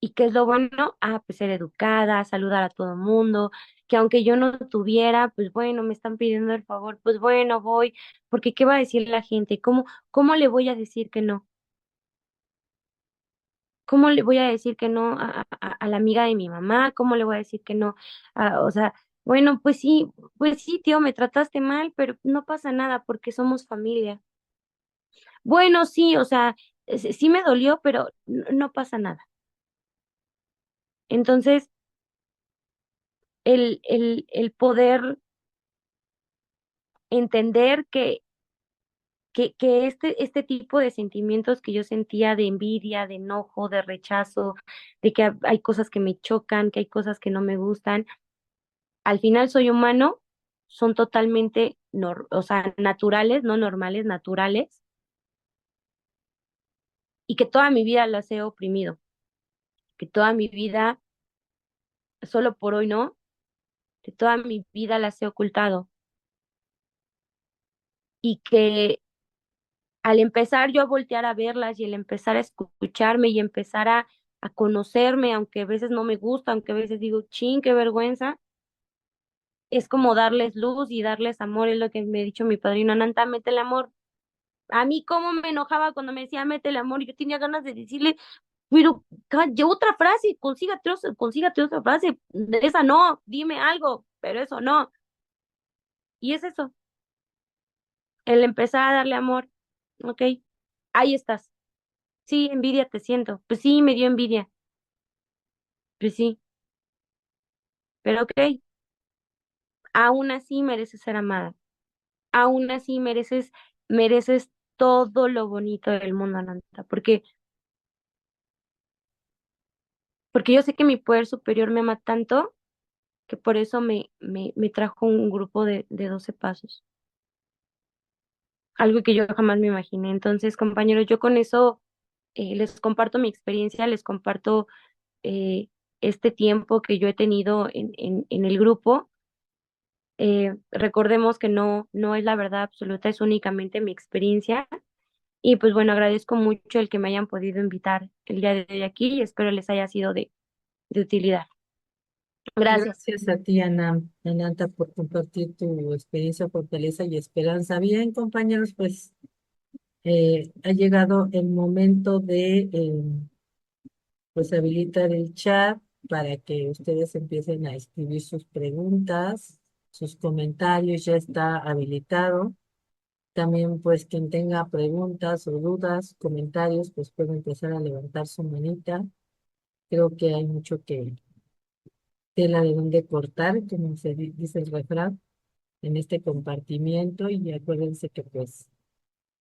¿Y qué es lo bueno? Ah, pues ser educada, saludar a todo el mundo, que aunque yo no tuviera, pues bueno, me están pidiendo el favor, pues bueno, voy, porque ¿qué va a decir la gente? ¿Cómo le voy a decir que no? ¿Cómo le voy a decir que no a la amiga de mi mamá? ¿Cómo le voy a decir que no? O sea, bueno, pues sí, tío, me trataste mal, pero no pasa nada porque somos familia. Bueno, sí, o sea, sí me dolió, pero no pasa nada. Entonces, el poder entender que este tipo de sentimientos que yo sentía de envidia, de enojo, de rechazo, de que hay cosas que me chocan, que hay cosas que no me gustan, al final soy humano, son totalmente, o sea, naturales, no normales, naturales, y que toda mi vida las he oprimido, que toda mi vida, solo por hoy no, que toda mi vida las he ocultado, y que al empezar yo a voltear a verlas y el empezar a escucharme y empezar a conocerme, aunque a veces no me gusta, aunque a veces digo, chin, qué vergüenza, es como darles luz y darles amor, es lo que me ha dicho mi padrino, Ananta, mete el amor. A mí cómo me enojaba cuando me decía, mete el amor, y yo tenía ganas de decirle, pero yo otra frase, consígate otra frase, esa no, dime algo, pero eso no. Y es eso, el empezar a darle amor, ok, ahí estás. Sí, envidia te siento. Pues sí, me dio envidia. Pues sí, pero ok, aún así mereces ser amada. Aún así mereces todo lo bonito del mundo, Ananta. Porque yo sé que mi poder superior me ama tanto que por eso me trajo un grupo de 12 pasos. Algo que yo jamás me imaginé. Entonces, compañeros, yo con eso les comparto mi experiencia, les comparto eh, este tiempo que yo he tenido en el grupo. Recordemos que no es la verdad absoluta, es únicamente mi experiencia. Y pues bueno, agradezco mucho el que me hayan podido invitar el día de hoy aquí y espero les haya sido de utilidad. Gracias. Gracias a ti, Ana, Ananta, por compartir tu experiencia, fortaleza y esperanza. Bien, compañeros, pues ha llegado el momento de pues habilitar el chat para que ustedes empiecen a escribir sus preguntas, sus comentarios, ya está habilitado. También, pues, quien tenga preguntas o dudas, comentarios, pues puede empezar a levantar su manita. Creo que hay mucho que tela de donde cortar, como dice el refrán, en este compartimiento. Y acuérdense que, pues,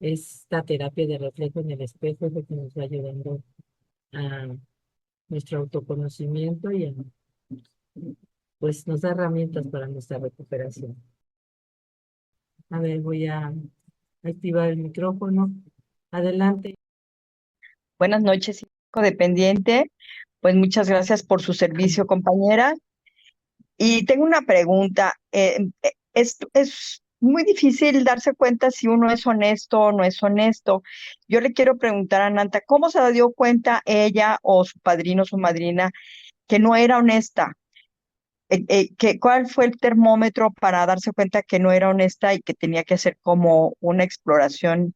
esta terapia de reflejo en el espejo es lo que nos va ayudando a nuestro autoconocimiento y pues nos da herramientas para nuestra recuperación. A ver, voy a activar el micrófono. Adelante. Buenas noches, codependiente. Pues muchas gracias por su servicio, compañera. Y tengo una pregunta. Es muy difícil darse cuenta si uno es honesto o no es honesto. Yo le quiero preguntar a Nanta, ¿cómo se dio cuenta ella o su padrino o su madrina que no era honesta? ¿Cuál fue el termómetro para darse cuenta que no era honesta y que tenía que hacer como una exploración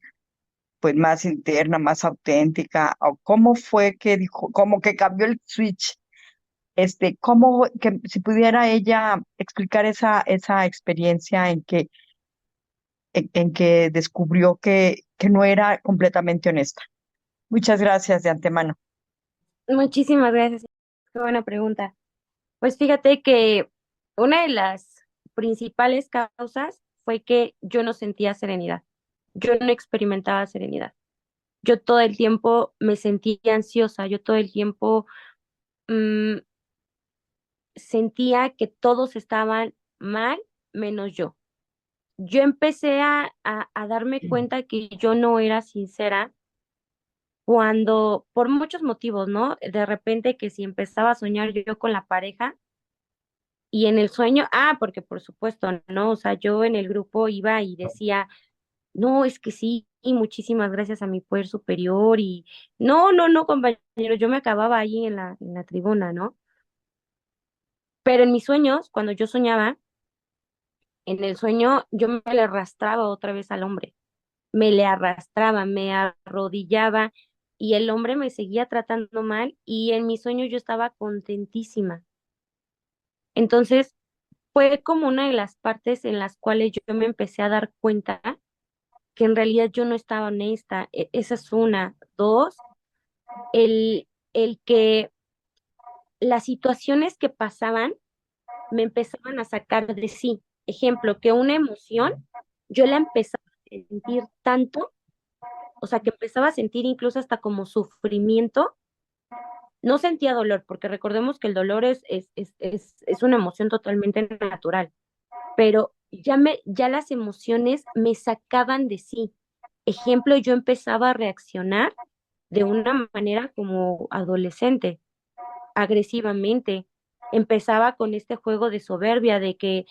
pues más interna, más auténtica, o cómo fue que dijo, como que cambió el switch, cómo que si pudiera ella explicar esa experiencia en que descubrió que no era completamente honesta. Muchas gracias de antemano. Muchísimas gracias. Qué buena pregunta. Pues fíjate que una de las principales causas fue que yo no sentía serenidad. Yo no experimentaba serenidad. Yo todo el tiempo me sentía ansiosa. Yo todo el tiempo mm, sentía que todos estaban mal menos yo. Yo empecé a darme cuenta que yo no era sincera cuando, por muchos motivos, ¿no? De repente que si empezaba a soñar yo con la pareja y en el sueño, porque por supuesto, ¿no? O sea, yo en el grupo iba y decía, no, es que sí, y muchísimas gracias a mi poder superior y no, no, no, compañero, yo me acababa ahí en la tribuna, ¿no? Pero en mis sueños, cuando yo soñaba, en el sueño yo me le arrastraba otra vez al hombre, me le arrastraba, me arrodillaba y el hombre me seguía tratando mal y en mi sueño yo estaba contentísima. Entonces, fue como una de las partes en las cuales yo me empecé a dar cuenta que en realidad yo no estaba honesta. Esa es una. Dos, el que las situaciones que pasaban me empezaban a sacar de sí. Ejemplo, que una emoción yo la empezaba a sentir tanto, o sea, que empezaba a sentir incluso hasta como sufrimiento. No sentía dolor, porque recordemos que el dolor es una emoción totalmente natural, pero ya las emociones me sacaban de sí. Ejemplo, yo empezaba a reaccionar de una manera como adolescente, agresivamente. Empezaba con este juego de soberbia, de que,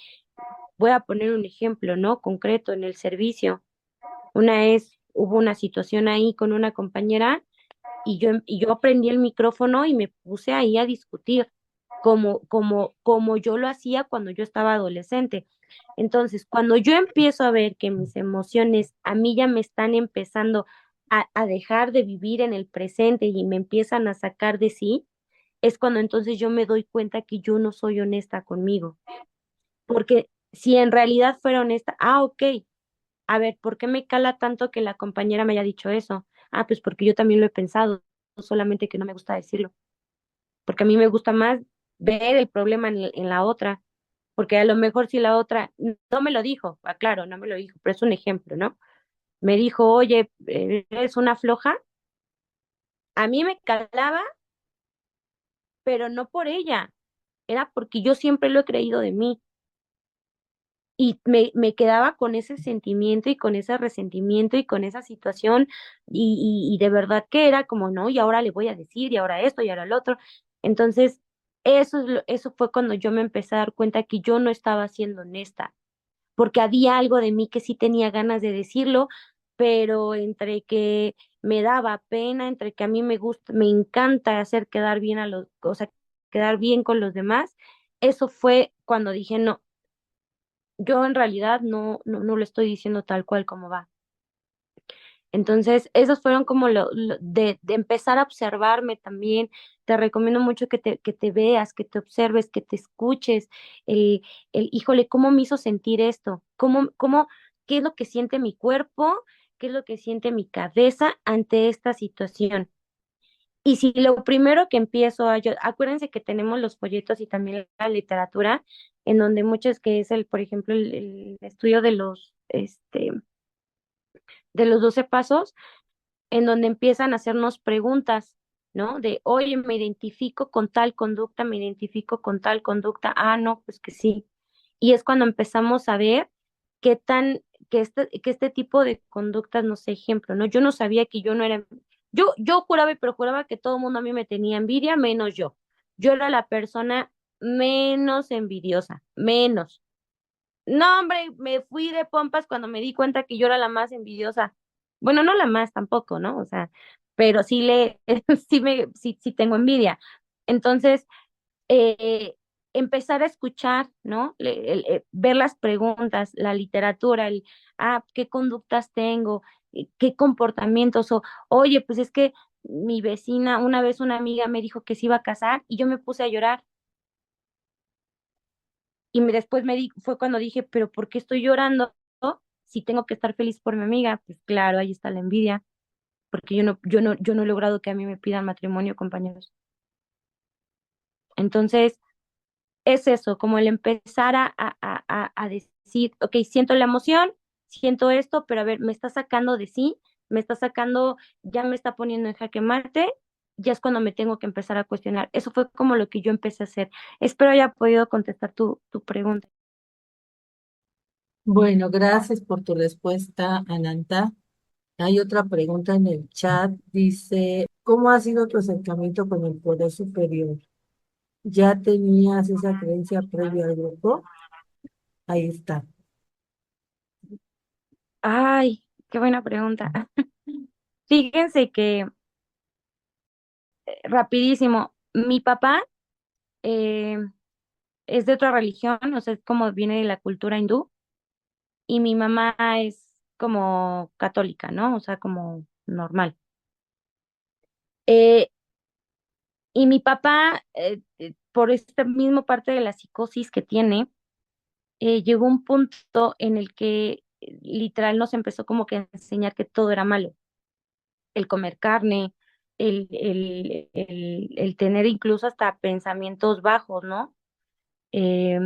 voy a poner un ejemplo, ¿no? Concreto, en el servicio. Una vez hubo una situación ahí con una compañera y yo prendí el micrófono y me puse ahí a discutir, como yo lo hacía cuando yo estaba adolescente. Entonces, cuando yo empiezo a ver que mis emociones a mí ya me están empezando a dejar de vivir en el presente y me empiezan a sacar de sí, es cuando entonces yo me doy cuenta que yo no soy honesta conmigo. Porque si en realidad fuera honesta, ok, a ver, ¿por qué me cala tanto que la compañera me haya dicho eso? Ah, pues porque yo también lo he pensado, solamente que no me gusta decirlo, porque a mí me gusta más ver el problema en la otra, porque a lo mejor si la otra no me lo dijo, claro, no me lo dijo, pero es un ejemplo, ¿no? Me dijo, oye, eres una floja, a mí me calaba, pero no por ella, era porque yo siempre lo he creído de mí. Y me quedaba con ese sentimiento y con ese resentimiento y con esa situación y de verdad que era como, no, y ahora le voy a decir y ahora esto y ahora lo otro. Entonces, eso fue cuando yo me empecé a dar cuenta que yo no estaba siendo honesta, porque había algo de mí que sí tenía ganas de decirlo, pero entre que me daba pena, entre que a mí me gusta, me encanta hacer quedar bien a los, o sea, quedar bien con los demás, eso fue cuando dije, no, yo en realidad no lo estoy diciendo tal cual como va. Entonces, esos fueron como de empezar a observarme también. Te recomiendo mucho que te veas, que te observes, que te escuches. Híjole, ¿cómo me hizo sentir esto? ¿Qué es lo que siente mi cuerpo? ¿Qué es lo que siente mi cabeza ante esta situación? Y si lo primero que empiezo a yo, acuérdense que tenemos los folletos y también la literatura, en donde muchos que es por ejemplo, el estudio de los 12 pasos, en donde empiezan a hacernos preguntas, ¿no? De, oye, me identifico con tal conducta, me identifico con tal conducta, ah, no, pues que sí. Y es cuando empezamos a ver qué tan, que este tipo de conductas, no sé, ejemplo, ¿no? Yo no sabía que yo no era, yo juraba y perjuraba que todo el mundo a mí me tenía envidia, menos yo. Yo era la persona menos envidiosa, menos. No, hombre, me fui de pompas cuando me di cuenta que yo era la más envidiosa. Bueno, no la más tampoco, ¿no? O sea, pero sí tengo envidia. Entonces, eh, empezar a escuchar, ¿no? Ver las preguntas, la literatura, qué conductas tengo, qué comportamientos, o, oye, pues es que mi vecina, una vez una amiga me dijo que se iba a casar y yo me puse a llorar. Y después fue cuando dije, pero ¿por qué estoy llorando si tengo que estar feliz por mi amiga? Pues claro, ahí está la envidia, porque yo no he logrado que a mí me pidan matrimonio, compañeros. Entonces, es eso, como el empezar a decir, ok, siento la emoción, siento esto, pero a ver, me está sacando de sí, me está sacando, ya me está poniendo en jaque mate, ya es cuando me tengo que empezar a cuestionar. Eso fue como lo que yo empecé a hacer. Espero haya podido contestar tu pregunta. Bueno, gracias por tu respuesta, Ananta. Hay otra pregunta en el chat. Dice, ¿cómo ha sido tu acercamiento con el poder superior? ¿Ya tenías esa creencia previa al grupo? Ahí está. Ay. qué buena pregunta. Fíjense que, rapidísimo, mi papá eh, es de otra religión, o sea, es como viene de la cultura hindú, y mi mamá es como católica, ¿no? O sea, como normal. Eh, y mi papá, por esta misma parte de la psicosis que tiene, llegó un punto en el que literal nos empezó como que a enseñar que todo era malo, el comer carne, el tener incluso hasta pensamientos bajos, ¿no? Eh,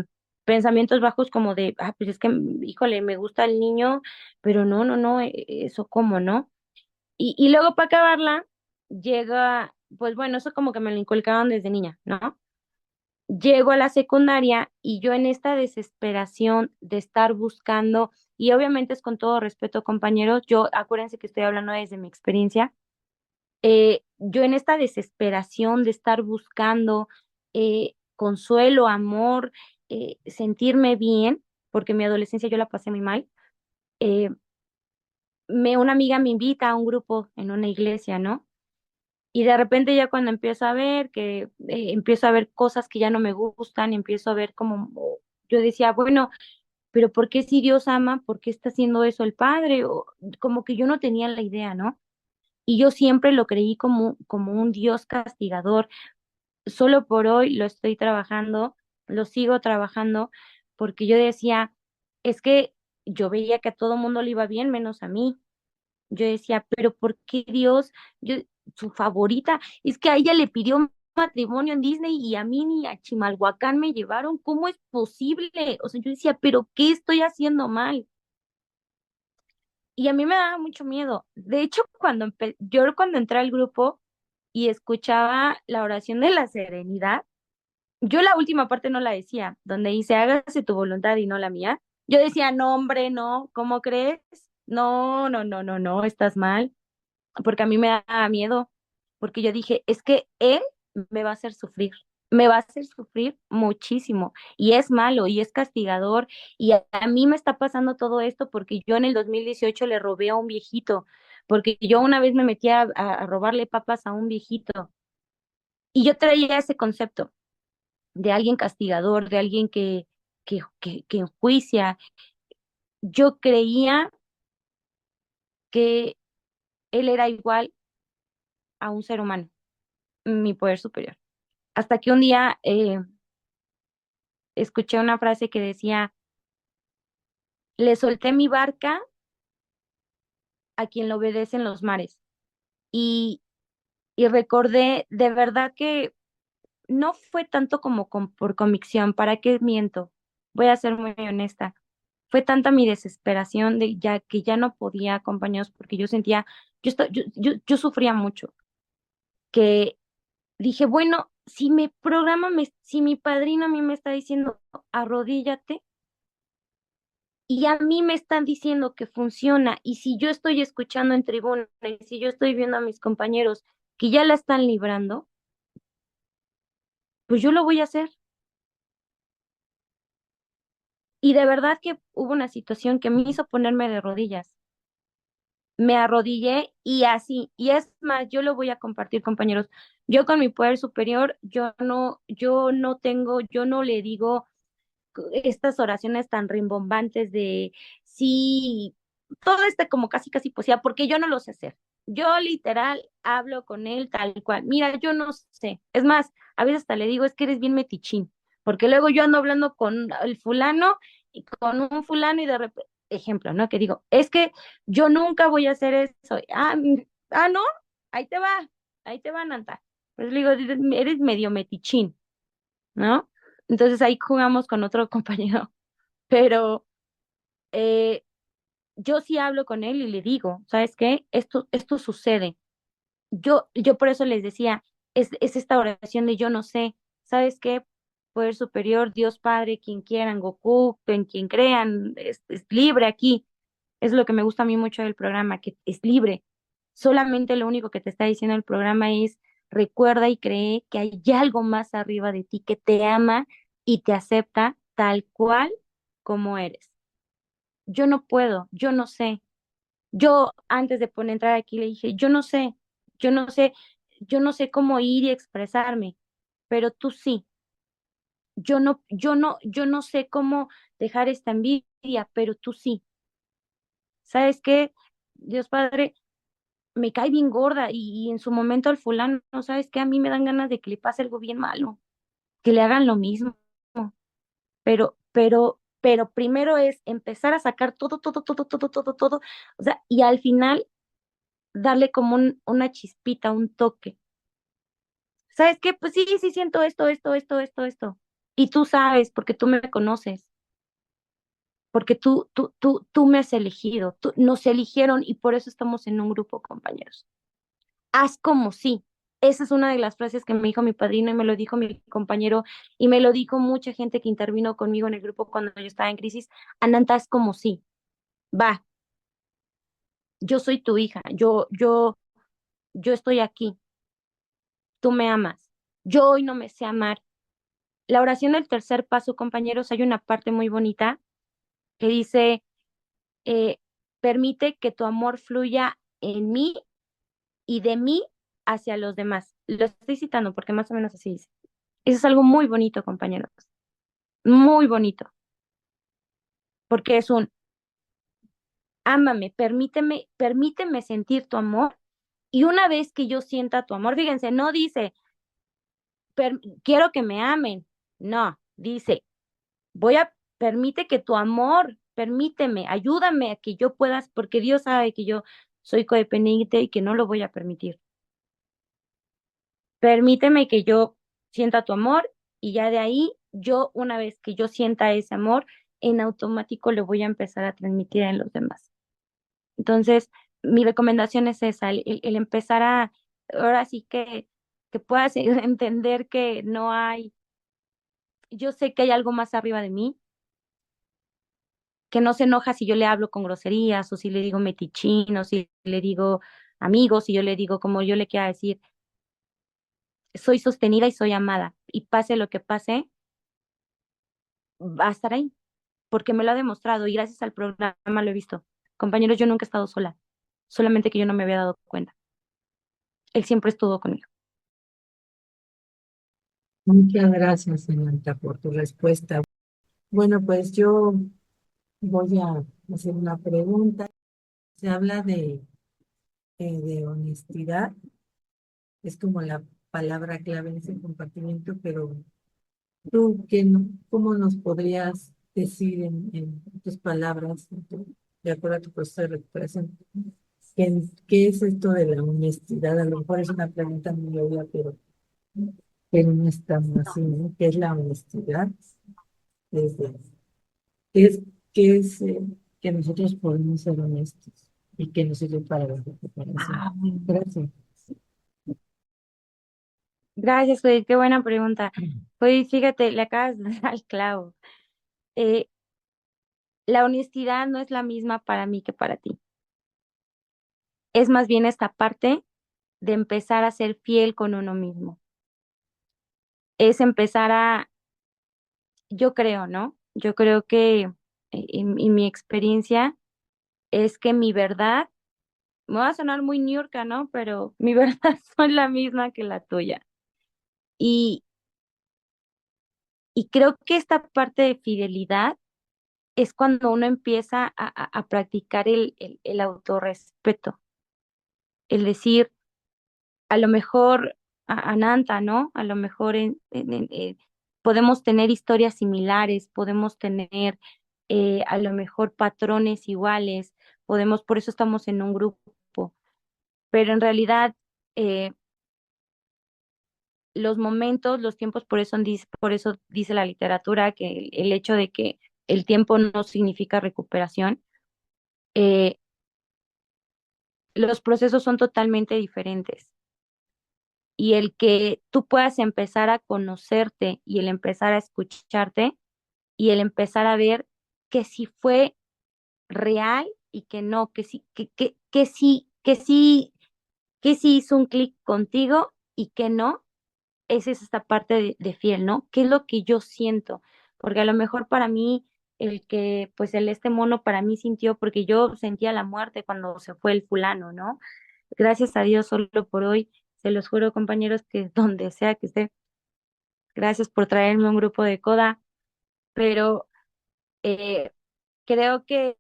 Pensamientos bajos como de, ah, pues es que, híjole, me gusta el niño, pero no, no, no, eso cómo, ¿no? Y luego para acabarla, llega, pues bueno, eso como que me lo inculcaron desde niña, ¿no? Llego a la secundaria y yo en esta desesperación de estar buscando, y obviamente es con todo respeto, compañeros, yo acuérdense que estoy hablando desde mi experiencia, yo en esta desesperación de estar buscando consuelo, amor, sentirme bien, porque mi adolescencia yo la pasé muy mal, eh, una amiga me invita a un grupo en una iglesia, ¿no? Y de repente ya cuando empiezo a ver empiezo a ver cosas que ya no me gustan, empiezo a ver como, yo decía, bueno, pero ¿por qué si Dios ama, por qué está haciendo eso el Padre? O como que yo no tenía la idea, ¿no? Y yo siempre lo creí como un Dios castigador. Solo por hoy lo estoy trabajando, lo sigo trabajando, porque yo decía, es que yo veía que a todo mundo le iba bien, menos a mí. Yo decía, pero ¿por qué Dios, yo, su favorita, es que a ella le pidió matrimonio en Disney y a mí ni a Chimalhuacán me llevaron? ¿Cómo es posible? O sea, yo decía, pero ¿qué estoy haciendo mal? Y a mí me daba mucho miedo. De hecho, yo cuando entré al grupo y escuchaba la oración de la serenidad, yo la última parte no la decía, donde dice, hágase tu voluntad y no la mía. Yo decía, no, hombre, no, ¿cómo crees? No, no, no, no, no, estás mal, porque a mí me daba miedo, porque yo dije, es que él me va a hacer sufrir, me va a hacer sufrir muchísimo, y es malo, y es castigador, y a mí me está pasando todo esto porque yo en el 2018 le robé a un viejito, porque yo una vez me metí a robarle papas a un viejito, y yo traía ese concepto de alguien castigador, de alguien que enjuicia. Yo creía que él era igual a un ser humano, mi poder superior. Hasta que un día escuché una frase que decía, le solté mi barca a quien le obedecen los mares. Y, y recordé de verdad que no fue tanto como por convicción, ¿para qué miento? Voy a ser muy honesta. Fue tanta mi desesperación de ya que ya no podía, compañeros, porque yo sentía, yo sufría mucho, que dije, bueno, si mi padrino a mí me está diciendo, arrodíllate, y a mí me están diciendo que funciona, y si yo estoy escuchando en tribuna, y si yo estoy viendo a mis compañeros que ya la están librando, pues yo lo voy a hacer. Y de verdad que hubo una situación que me hizo ponerme de rodillas. Me arrodillé y así, y es más, yo lo voy a compartir, compañeros. Yo con mi poder superior, yo no le digo estas oraciones tan rimbombantes de sí, todo este como casi casi poesía, porque yo no lo sé hacer. Yo literal hablo con él tal cual. Mira, yo no sé. Es más, a veces hasta le digo, es que eres bien metichín, porque luego yo ando hablando con el fulano y con un fulano y de repente, ejemplo, ¿no? Que digo, es que yo nunca voy a hacer eso. No, ahí te va, ahí te va, Nanta. Pues le digo, eres medio metichín, ¿no? Entonces ahí jugamos con otro compañero, pero eh, yo sí hablo con él y le digo, ¿sabes qué? Esto sucede. Yo por eso les decía, es esta oración de yo no sé, ¿sabes qué? Poder superior, Dios Padre, quien quieran, Goku, en quien crean, es libre aquí. Es lo que me gusta a mí mucho del programa, que es libre. Solamente lo único que te está diciendo el programa es recuerda y cree que hay algo más arriba de ti que te ama y te acepta tal cual como eres. Yo no puedo, yo no sé. Yo antes de poner entrar aquí le dije, yo no sé, yo no sé cómo ir y expresarme, pero tú sí. Yo no sé cómo dejar esta envidia, pero tú sí. ¿Sabes qué? Dios Padre, me cae bien gorda y en su momento al fulano, ¿sabes qué? A mí me dan ganas de que le pase algo bien malo, que le hagan lo mismo. Pero primero es empezar a sacar todo, o sea, y al final darle como una chispita, un toque. ¿Sabes qué? Pues sí, sí siento esto. Y tú sabes, porque tú me conoces, porque tú me has elegido, nos eligieron y por eso estamos en un grupo, compañeros. Haz como sí. Esa es una de las frases que me dijo mi padrino y me lo dijo mi compañero y me lo dijo mucha gente que intervino conmigo en el grupo cuando yo estaba en crisis. Ananta, haz como sí. Va, yo soy tu hija, yo estoy aquí, tú me amas. Yo hoy no me sé amar. La oración del tercer paso, compañeros, hay una parte muy bonita que dice, eh, permite que tu amor fluya en mí y de mí hacia los demás. Lo estoy citando porque más o menos así dice. Eso es algo muy bonito, compañeros, muy bonito, porque es un, ámame, permíteme sentir tu amor. Y una vez que yo sienta tu amor, fíjense, no dice, quiero que me amen. No, dice, permite que tu amor, permíteme, ayúdame a que yo puedas, porque Dios sabe que yo soy codependiente y que no lo voy a permitir. Permíteme que yo sienta tu amor y ya de ahí, yo, una vez que yo sienta ese amor, en automático lo voy a empezar a transmitir en los demás. Entonces, mi recomendación es esa, el empezar ahora sí que puedas entender que no hay, yo sé que hay algo más arriba de mí, que no se enoja si yo le hablo con groserías o si le digo metichín o si le digo amigos, si yo le digo como yo le quiera decir, soy sostenida y soy amada y pase lo que pase, va a estar ahí, porque me lo ha demostrado y gracias al programa lo he visto. Compañeros, yo nunca he estado sola, solamente que yo no me había dado cuenta. Él siempre estuvo conmigo. Muchas gracias, Samantha, por tu respuesta. Bueno, pues yo voy a hacer una pregunta. Se habla de honestidad, es como la palabra clave en ese compartimiento, pero tú, ¿cómo nos podrías decir en tus palabras, de acuerdo a tu proceso de recuperación, qué es esto de la honestidad? A lo mejor es una pregunta muy obvia, pero no es tan así, ¿no? ¿Qué es la honestidad? Desde, ¿qué es, qué es que nosotros podemos ser honestos y que nos sirve para la recuperación? Ah, Gracias. gracias, Judith, qué buena pregunta. Pues fíjate, le acabas de dar al clavo. Eh, la honestidad no es la misma para mí que para ti. Es más bien esta parte de empezar a ser fiel con uno mismo. Es empezar yo creo, ¿no? Yo creo que en mi experiencia es que mi verdad, me va a sonar muy ñurca, ¿no? Pero mi verdad son la misma que la tuya. Y, y creo que esta parte de fidelidad es cuando uno empieza a practicar el autorrespeto, el decir, a lo mejor, Ananta, ¿no? A lo mejor podemos tener historias similares, podemos tener a lo mejor patrones iguales, por eso estamos en un grupo, pero en realidad eh, los momentos, los tiempos, por eso dice la literatura que el hecho de que el tiempo no significa recuperación, eh, los procesos son totalmente diferentes. Y el que tú puedas empezar a conocerte y el empezar a escucharte y el empezar a ver que si fue real y que no, que sí hizo un clic contigo y que no, esa es esta parte de fiel, ¿no? ¿Qué es lo que yo siento? Porque a lo mejor para mí el que pues este mono para mí sintió, porque yo sentía la muerte cuando se fue el fulano, ¿no? Gracias a Dios solo por hoy, se los juro compañeros que donde sea que esté, gracias por traerme un grupo de coda, pero eh, creo que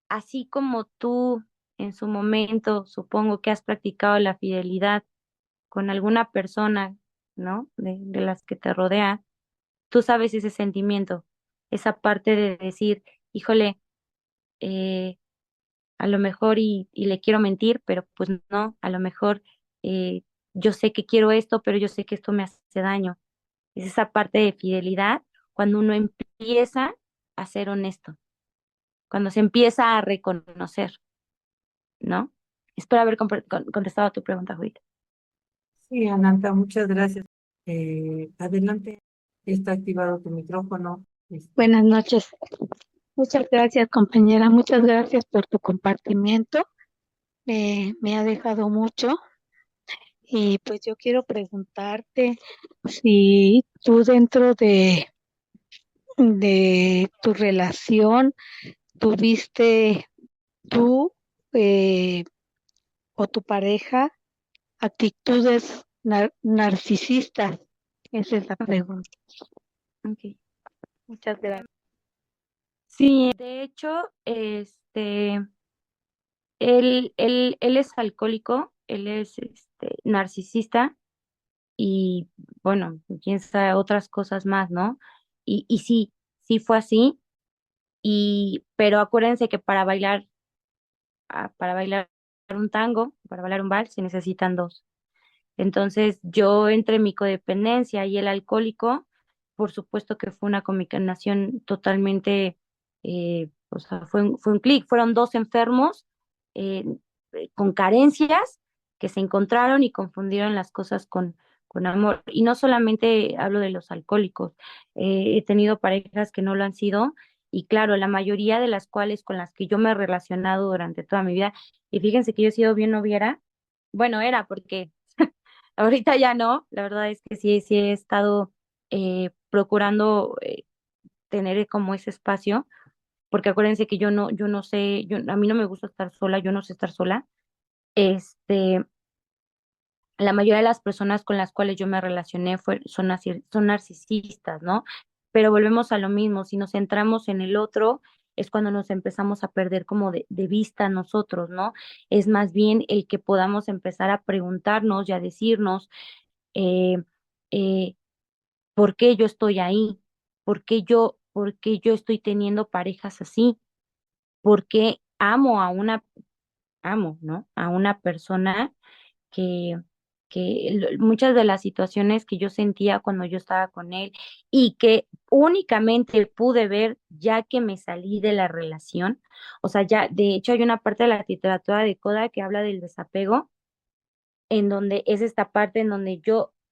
así como tú en su momento, supongo que has practicado la fidelidad con alguna persona, ¿no? De las que te rodean, tú sabes ese sentimiento, esa parte de decir, híjole, eh, a lo mejor y le quiero mentir, pero pues no, a lo mejor eh, yo sé que quiero esto, pero yo sé que esto me hace daño. Es esa parte de fidelidad cuando uno empieza a ser honesto, cuando se empieza a reconocer, ¿no? Espero haber contestado a tu pregunta, Judith. Sí, Ananta, muchas gracias. Adelante, está activado tu micrófono. Buenas noches. Muchas gracias, compañera. Muchas gracias por tu compartimiento. Me ha dejado mucho. Y pues yo quiero preguntarte si tú dentro de tu relación tuviste tú eh, o tu pareja actitudes narcisistas. Esa es la pregunta. Okay. Muchas gracias. Sí, de hecho, él es alcohólico, él es narcisista y bueno, quién sabe otras cosas más, ¿no? Y sí, sí fue así, pero acuérdense que para bailar un tango, para bailar un vals, se necesitan dos. Entonces, yo entre mi codependencia y el alcohólico, por supuesto que fue una combinación totalmente, o sea, fue un clic, fueron dos enfermos eh, con carencias que se encontraron y confundieron las cosas con amor. Y no solamente hablo de los alcohólicos, he tenido parejas que no lo han sido. Y claro, la mayoría de las cuales con las que yo me he relacionado durante toda mi vida, y fíjense que yo he sido bien noviera, bueno, era porque ahorita ya no, la verdad es que sí, sí he estado procurando tener como ese espacio, porque acuérdense que yo no sé, a mí no me gusta estar sola, yo no sé estar sola. Este, la mayoría de las personas con las cuales yo me relacioné son narcisistas, ¿no? Pero volvemos a lo mismo, si nos centramos en el otro, es cuando nos empezamos a perder como de vista nosotros, ¿no? Es más bien el que podamos empezar a preguntarnos y a decirnos, eh, eh, ¿por qué yo estoy ahí? Por qué yo estoy teniendo parejas así? ¿Por qué amo, ¿no? A una persona que, muchas de las situaciones que yo sentía cuando yo estaba con él y que únicamente pude ver ya que me salí de la relación, o sea, ya, de hecho hay una parte de la literatura de Coda que habla del desapego en donde es esta parte en donde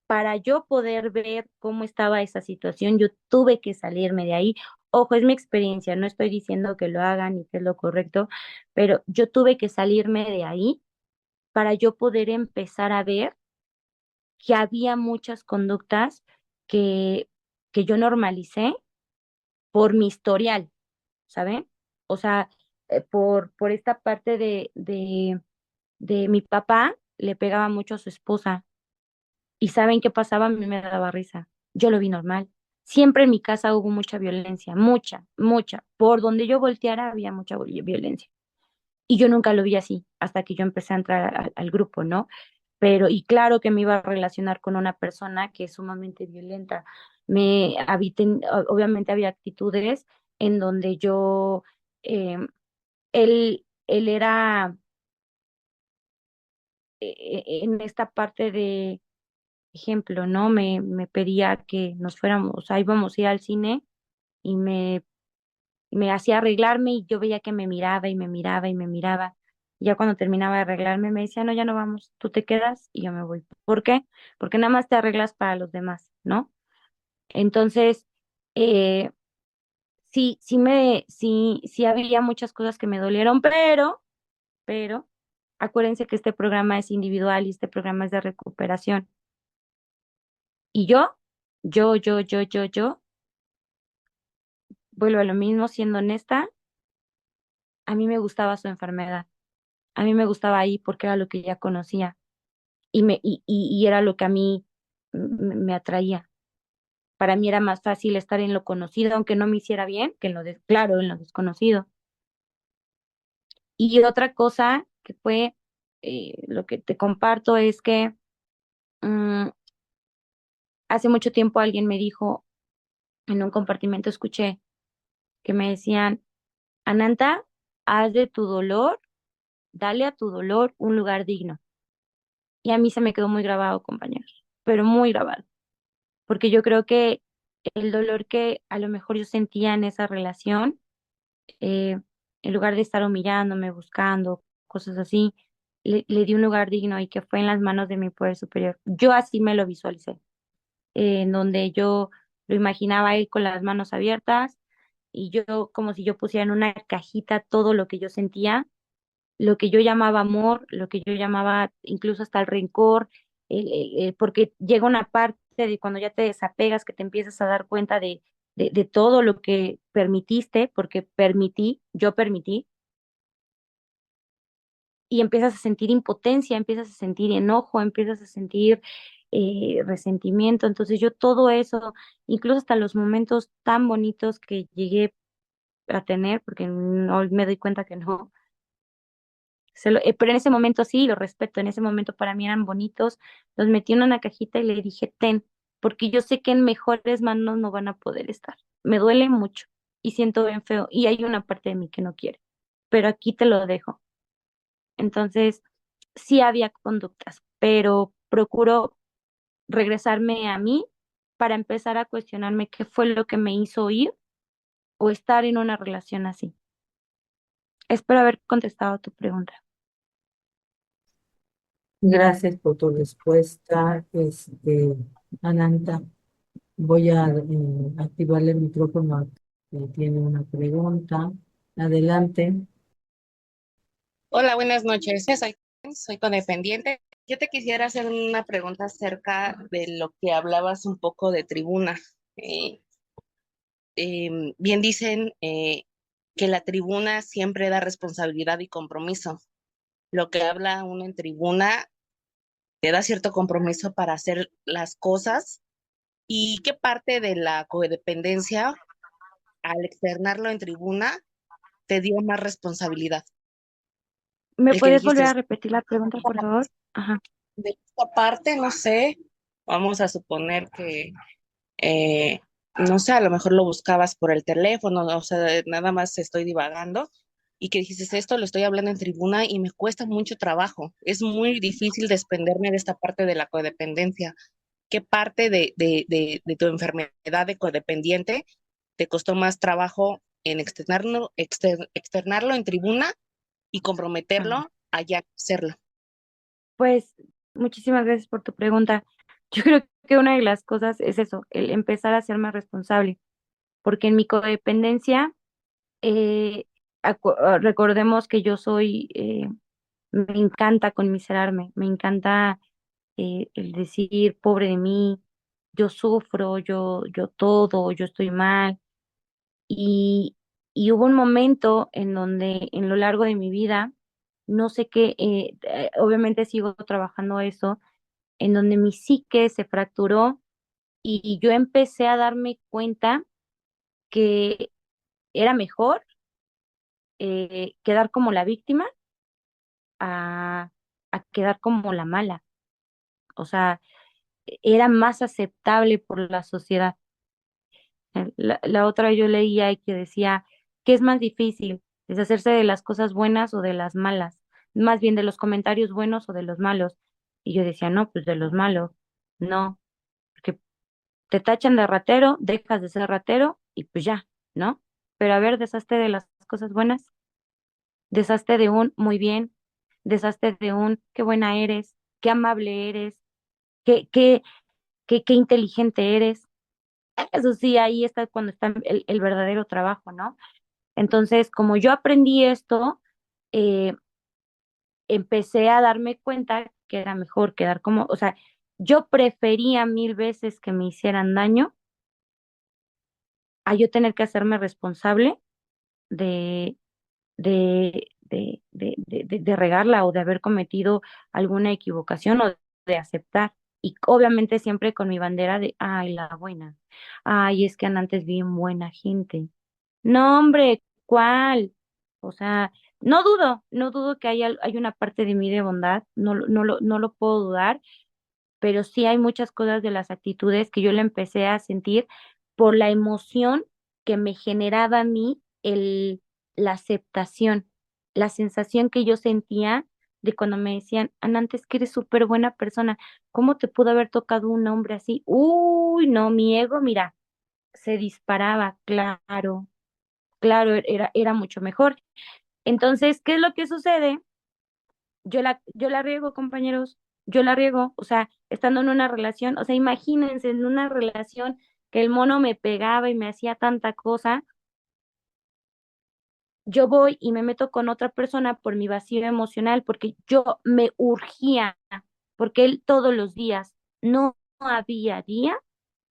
para yo poder ver cómo estaba esa situación, yo tuve que salirme de ahí. Ojo, es mi experiencia, no estoy diciendo que lo hagan y que es lo correcto, pero yo tuve que salirme de ahí para yo poder empezar a ver que había muchas conductas que, que yo normalicé por mi historial, ¿saben? O sea, por esta parte de mi papá le pegaba mucho a su esposa. ¿Y saben qué pasaba? A mí me daba risa. Yo lo vi normal. Siempre en mi casa hubo mucha violencia, mucha, mucha. Por donde yo volteara había mucha violencia. Y yo nunca lo vi así, hasta que yo empecé a entrar al grupo, ¿no? Pero, y claro que me iba a relacionar con una persona que es sumamente violenta. Obviamente había actitudes en donde eh, él era en esta parte de ejemplo, ¿no? Me pedía que nos fuéramos, o sea, íbamos a ir al cine y me hacía arreglarme y yo veía que me miraba y me miraba y me miraba. Y ya cuando terminaba de arreglarme me decía, no, ya no vamos, tú te quedas y yo me voy. ¿Por qué? Porque nada más te arreglas para los demás, ¿no? Entonces, eh, sí había muchas cosas que me dolieron, pero, acuérdense que este programa es individual y este programa es de recuperación. Y yo vuelvo a lo mismo, siendo honesta, a mí me gustaba su enfermedad. A mí me gustaba ahí porque era lo que ya conocía y era lo que a mí me atraía. Para mí era más fácil estar en lo conocido, aunque no me hiciera bien, que claro, en lo desconocido. Y otra cosa que fue lo que te comparto es que mm, hace mucho tiempo alguien me dijo, en un compartimento escuché que me decían, Ananta, haz de tu dolor, dale a tu dolor un lugar digno. Y a mí se me quedó muy grabado, compañeros, pero muy grabado, porque yo creo que el dolor que a lo mejor yo sentía en esa relación, eh, en lugar de estar humillándome, buscando cosas así, le di un lugar digno y que fue en las manos de mi poder superior. Yo así me lo visualicé, en donde yo lo imaginaba a él con las manos abiertas y yo como si yo pusiera en una cajita todo lo que yo sentía, lo que yo llamaba amor, lo que yo llamaba incluso hasta el rencor, porque llega una parte de cuando ya te desapegas que te empiezas a dar cuenta de todo lo que permitiste, porque yo permití, y empiezas a sentir impotencia, empiezas a sentir enojo, empiezas a sentir resentimiento. Entonces yo todo eso, incluso hasta los momentos tan bonitos que llegué a tener, porque hoy me doy cuenta que no, pero en ese momento sí, lo respeto, en ese momento para mí eran bonitos, los metí en una cajita y le dije, ten, porque yo sé que en mejores manos no van a poder estar. Me duele mucho y siento bien feo y hay una parte de mí que no quiere, pero aquí te lo dejo. Entonces, sí había conductas, pero procuro regresarme a mí para empezar a cuestionarme qué fue lo que me hizo ir o estar en una relación así. Espero haber contestado tu pregunta. Gracias por tu respuesta, Ananta. Voy a activarle el micrófono que tiene una pregunta. Adelante. Hola, buenas noches. Soy codependiente. Yo te quisiera hacer una pregunta acerca de lo que hablabas un poco de tribuna. Eh, Bien dicen que la tribuna siempre da responsabilidad y compromiso. Lo que habla uno en tribuna te da cierto compromiso para hacer las cosas. ¿Y qué parte de la codependencia, al externarlo en tribuna, te dio más responsabilidad? ¿Me El que puedes dijiste, volver a repetir la pregunta, por favor? Ajá. de esta parte, no sé, vamos a suponer que, eh, no sé, a lo mejor lo buscabas por el teléfono, o sea, nada más estoy divagando, y que dijiste, esto lo estoy hablando en tribuna y me cuesta mucho trabajo, es muy difícil desprenderme de esta parte de la codependencia. ¿Qué parte de tu enfermedad de codependiente te costó más trabajo en externarlo en tribuna y Ah, comprometerlo a ya hacerlo? pues muchísimas gracias por tu pregunta. Yo creo que una de las cosas es eso, el empezar a ser más responsable, porque en mi codependencia, eh, recordemos que yo soy, me encanta conmiserarme, me encanta el decir, pobre de mí, yo sufro, yo todo, yo estoy mal. Y, y hubo un momento en donde en lo largo de mi vida, no sé qué, obviamente sigo trabajando eso, en donde mi psique se fracturó y yo empecé a darme cuenta que era mejor quedar como la víctima a, a quedar como la mala. O sea, era más aceptable por la sociedad. La otra yo leía y que decía, ¿qué es más difícil? ¿Deshacerse de las cosas buenas o de las malas? Más bien de los comentarios buenos o de los malos. Y yo decía, no, pues de los malos. No, porque te tachan de ratero, dejas de ser ratero y pues ya, ¿no? Pero a ver, deshazte de las cosas buenas, deshazte de un muy bien, deshazte de un qué buena eres, qué amable eres, qué, qué, qué inteligente eres. Eso sí, ahí está cuando está el verdadero trabajo, ¿no? Entonces, como yo aprendí esto, eh, empecé a darme cuenta que era mejor quedar como, o sea, yo prefería mil veces que me hicieran daño a yo tener que hacerme responsable de, de regarla o de haber cometido alguna equivocación o de aceptar. Y obviamente siempre con mi bandera de, ay, la buena. Ay, es que Ananta es bien buena gente. No, hombre, ¿cuál? O sea, no dudo que hay una parte de mí de bondad, no lo puedo dudar, pero sí hay muchas cosas de las actitudes que yo le empecé a sentir por la emoción que me generaba a mí la aceptación, la sensación que yo sentía de cuando me decían, Ana, antes que eres súper buena persona, ¿cómo te pudo haber tocado un hombre así? Uy, no, mi ego, mira, se disparaba, claro, claro, era mucho mejor. Entonces, ¿qué es lo que sucede? Yo la riego, compañeros, yo la riego, o sea, estando en una relación, o sea, imagínense en una relación que el mono me pegaba y me hacía tanta cosa, yo voy y me meto con otra persona por mi vacío emocional, porque yo me urgía, porque él todos los días, no había día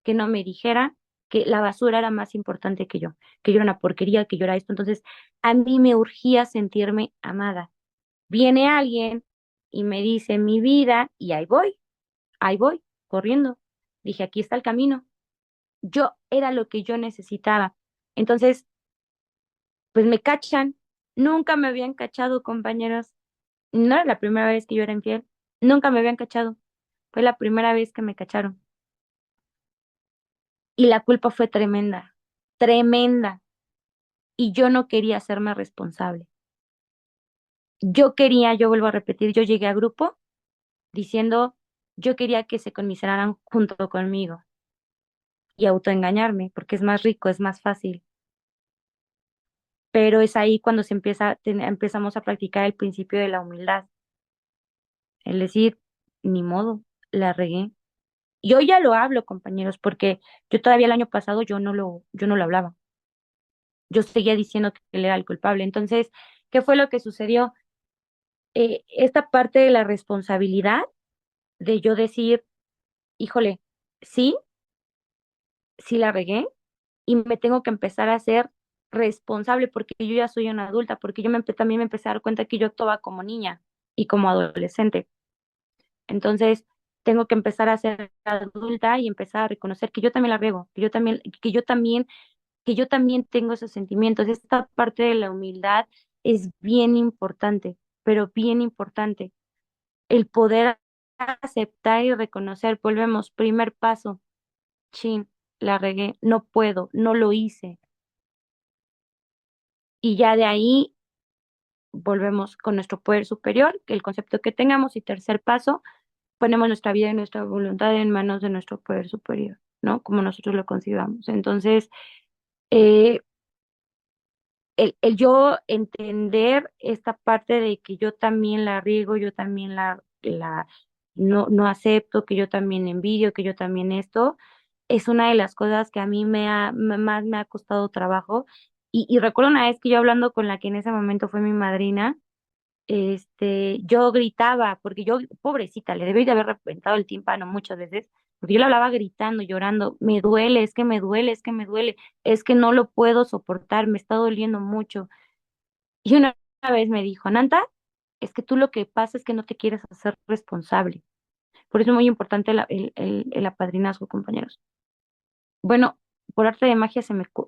que no me dijera que la basura era más importante que yo era una porquería, que yo era esto, entonces a mí me urgía sentirme amada. Viene alguien y me dice mi vida y ahí voy, corriendo. Dije, aquí está el camino. Yo era lo que yo necesitaba. Entonces, pues me cachan. Nunca me habían cachado, compañeros. No era la primera vez que yo era infiel. Nunca me habían cachado. Fue la primera vez que me cacharon. Y la culpa fue tremenda, tremenda. Y yo no quería hacerme responsable. Yo vuelvo a repetir, yo llegué a grupo diciendo, yo quería que se conmiseraran junto conmigo y autoengañarme, porque es más rico, es más fácil. Pero es ahí cuando empezamos a practicar el principio de la humildad, el decir, ni modo, la regué. Yo ya lo hablo, compañeros, porque yo todavía el año pasado yo no lo hablaba. Yo seguía diciendo que él era el culpable. Entonces, ¿qué fue lo que sucedió? Esta parte de la responsabilidad de yo decir, híjole, sí, sí la regué, y me tengo que empezar a ser responsable porque yo ya soy una adulta, porque también me empecé a dar cuenta que yo actuaba como niña y como adolescente. Entonces, tengo que empezar a ser adulta y empezar a reconocer que yo también la riego, que yo también tengo esos sentimientos. Esta parte de la humildad es bien importante, pero bien importante. El poder aceptar y reconocer, volvemos, primer paso, chin, la regué, no puedo, no lo hice. Y ya de ahí volvemos con nuestro poder superior, que el concepto que tengamos, y tercer paso, ponemos nuestra vida y nuestra voluntad en manos de nuestro poder superior, ¿no? Como nosotros lo concibamos. Entonces, eh, el yo entender esta parte de que yo también la riego, yo también no acepto, que yo también envidio, que yo también esto, es una de las cosas que a mí más me ha costado trabajo. Y recuerdo una vez que yo hablando con la que en ese momento fue mi madrina, yo gritaba, porque yo, pobrecita, le debí de haber reventado el tímpano muchas veces, porque yo le hablaba gritando, llorando, me duele, es que me duele, es que me duele, es que no lo puedo soportar, me está doliendo mucho. Y una vez me dijo, Nanta, es que tú lo que pasa es que no te quieres hacer responsable. Por eso es muy importante el apadrinazgo, compañeros. Bueno, por arte de magia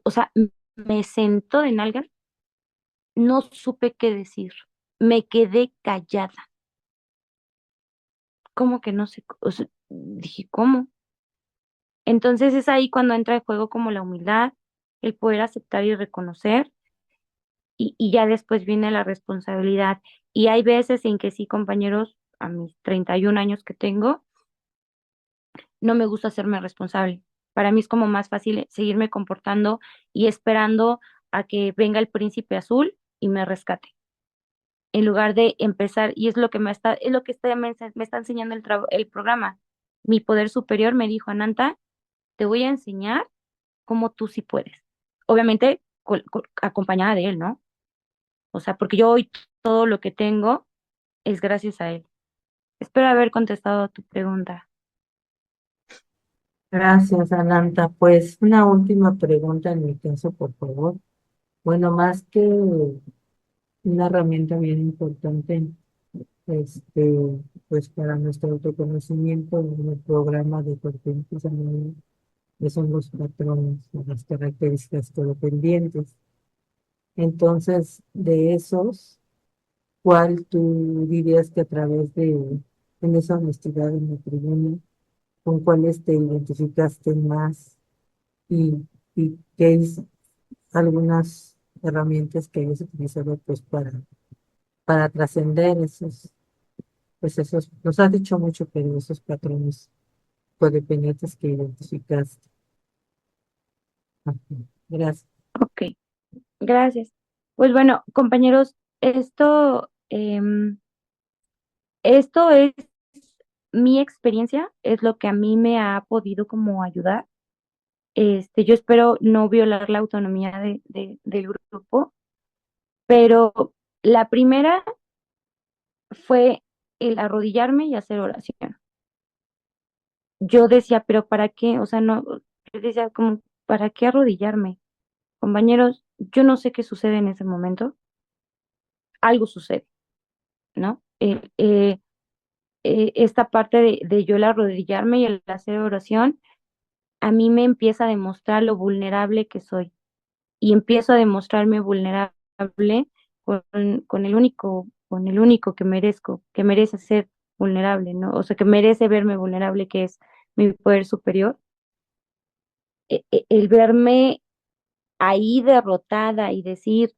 o sea, me sentó de nalga, no supe qué decir, me quedé callada. ¿Cómo que no sé? O sea, dije, ¿cómo? Entonces es ahí cuando entra en juego como la humildad, el poder aceptar y reconocer, y ya después viene la responsabilidad. Y hay veces en que sí, compañeros, a mis 31 años que tengo, no me gusta hacerme responsable. Para mí es como más fácil seguirme comportando y esperando a que venga el príncipe azul y me rescate, en lugar de empezar, y es lo que me está enseñando el programa. Mi poder superior me dijo, Ananta, te voy a enseñar cómo tú sí puedes. Obviamente, acompañada de él, ¿no? O sea, porque yo hoy todo lo que tengo es gracias a él. Espero haber contestado a tu pregunta. Gracias, Ananta. Pues una última pregunta en mi caso, por favor. Bueno, más que una herramienta bien importante, este, pues para nuestro autoconocimiento en el programa de pertenencia que son los patrones, o las características codependientes. Entonces, de esos, ¿cuál tú dirías que a través en esa honestidad en la tribuna, con cuáles te identificaste más y, y qué es algunas herramientas que hayas utilizado pues para trascender pues esos, nos has dicho mucho, pero esos patrones codependientes que identificaste? Ajá. Gracias. Ok, gracias. Pues bueno, compañeros, esto es mi experiencia, es lo que a mí me ha podido como ayudar. Yo espero no violar la autonomía del grupo, pero la primera fue el arrodillarme y hacer oración. Yo decía, pero ¿para qué? O sea, no, yo decía como, ¿para qué arrodillarme? Compañeros, yo no sé qué sucede en ese momento, algo sucede, ¿no? Esta parte de yo el arrodillarme y el hacer oración, a mí me empieza a demostrar lo vulnerable que soy y empiezo a demostrarme vulnerable con, con el único que merezco, que merece ser vulnerable, ¿no? O sea, que merece verme vulnerable, que es mi poder superior. El verme ahí derrotada y decir,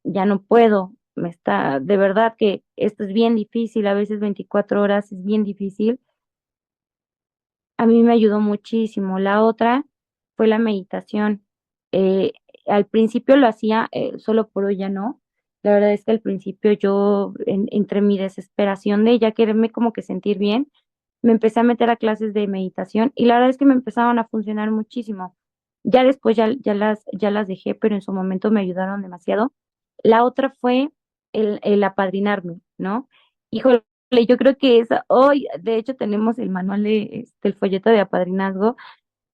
ya no puedo, de verdad que esto es bien difícil, a veces 24 horas es bien difícil, a mí me ayudó muchísimo. La otra fue la meditación. Eh, Al principio lo hacía solo por hoy ya no. La verdad es que al principio yo, entre mi desesperación de ya quererme como que sentir bien, me empecé a meter a clases de meditación y la verdad es que me empezaron a funcionar muchísimo. Ya después ya las dejé, pero en su momento me ayudaron demasiado. La otra fue el apadrinarme, ¿no? Híjole, yo creo que esa, hoy, de hecho, tenemos el manual el folleto de apadrinazgo.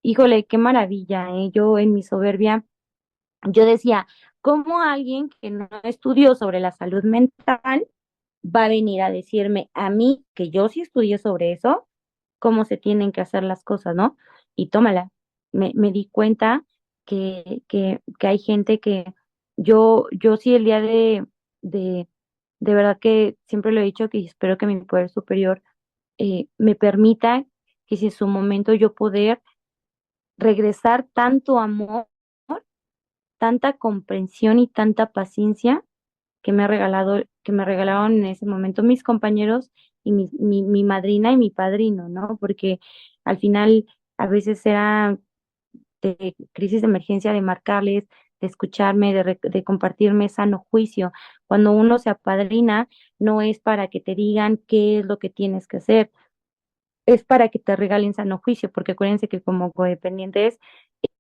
Híjole, qué maravilla, ¿eh? Yo en mi soberbia, yo decía, ¿cómo alguien que no estudió sobre la salud mental va a venir a decirme a mí, que yo sí estudié sobre eso, cómo se tienen que hacer las cosas, ¿no? Y tómala. Me di cuenta que hay gente que yo sí el día de verdad que siempre lo he dicho que espero que mi poder superior me permita que si en su momento yo poder regresar tanto amor, tanta comprensión y tanta paciencia que me regalaron en ese momento mis compañeros y mi madrina y mi padrino, ¿no? Porque al final a veces era de crisis de emergencia, de marcarles, de escucharme, de compartirme sano juicio. Cuando uno se apadrina, no es para que te digan qué es lo que tienes que hacer, es para que te regalen sano juicio, porque acuérdense que como codependientes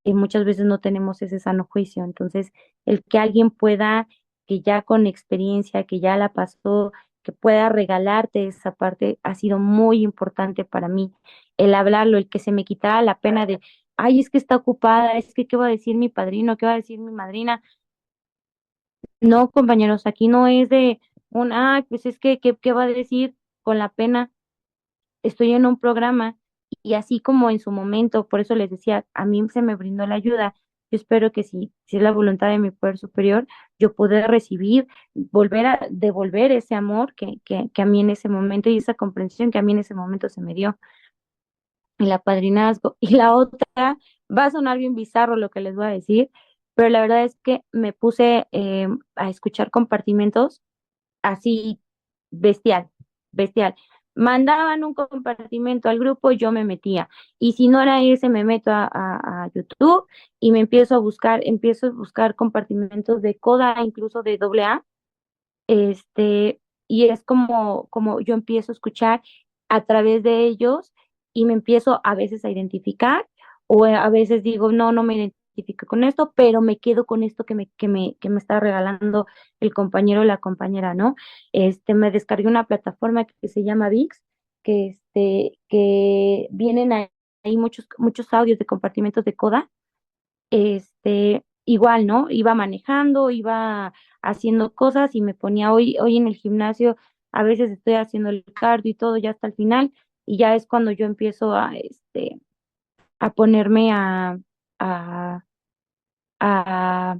muchas veces no tenemos ese sano juicio. Entonces, el que alguien pueda, que ya con experiencia, que ya la pasó, que pueda regalarte esa parte, ha sido muy importante para mí. El hablarlo, el que se me quitara la pena de, ay, es que está ocupada, es que qué va a decir mi padrino, qué va a decir mi madrina. No, compañeros, aquí no es de un, ah, pues es que, ¿qué va a decir con la pena? Estoy en un programa y así como en su momento, por eso les decía, a mí se me brindó la ayuda. Yo espero que si es la voluntad de mi poder superior, yo pueda recibir, volver a devolver ese amor que a mí en ese momento y esa comprensión que a mí en ese momento se me dio, el apadrinazgo. Y la otra, va a sonar bien bizarro lo que les voy a decir, pero la verdad es que me puse a escuchar compartimentos así bestial, bestial. Mandaban un compartimento al grupo, yo me metía. Y si no era ese, me meto a YouTube y me empiezo a buscar compartimentos de coda, incluso de doble A, y es como yo empiezo a escuchar a través de ellos y me empiezo a veces a identificar o a veces digo, no, no me identifico con esto, pero me quedo con esto que me está regalando el compañero o la compañera, ¿no? Me descargué una plataforma que se llama VIX, que vienen ahí muchos audios de compartimentos de coda. Igual, ¿no? Iba manejando, iba haciendo cosas y me ponía hoy en el gimnasio, a veces estoy haciendo el cardio y todo ya hasta el final, y ya es cuando yo empiezo a ponerme a, a, a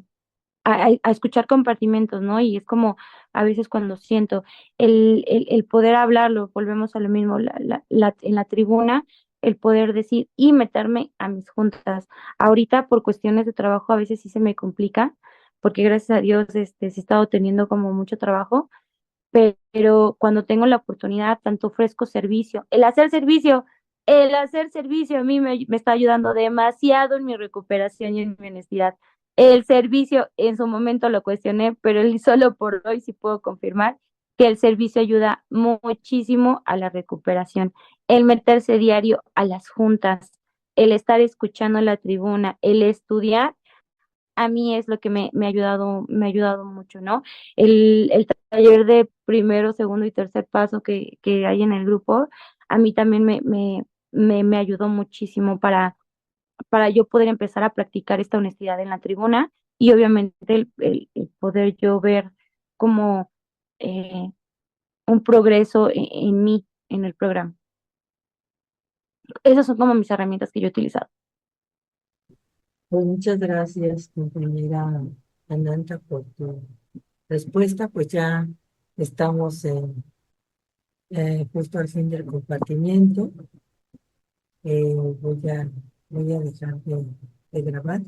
escuchar compartimentos, ¿no? Y es como a veces cuando siento el poder hablarlo, volvemos a lo mismo, en la tribuna, el poder decir y meterme a mis juntas. Ahorita por cuestiones de trabajo a veces sí se me complica, porque gracias a Dios sí he estado teniendo como mucho trabajo, pero cuando tengo la oportunidad, tanto ofrezco servicio. El hacer servicio a mí me está ayudando demasiado en mi recuperación y en mi honestidad. El servicio, en su momento lo cuestioné, pero solo por hoy sí puedo confirmar que el servicio ayuda muchísimo a la recuperación. El meterse diario a las juntas, el estar escuchando la tribuna, el estudiar a mí es lo que me ha ayudado mucho, ¿no? El taller de primero, segundo y tercer paso que hay en el grupo, a mí también me ayudó muchísimo para yo poder empezar a practicar esta honestidad en la tribuna y obviamente el poder yo ver como eh, un progreso en mí, en el programa. Esas son como mis herramientas que yo he utilizado. Pues muchas gracias, compañera Ananta, por tu respuesta. Pues ya estamos justo al fin del compartimiento. Eh, voy a, voy a dejar de grabar.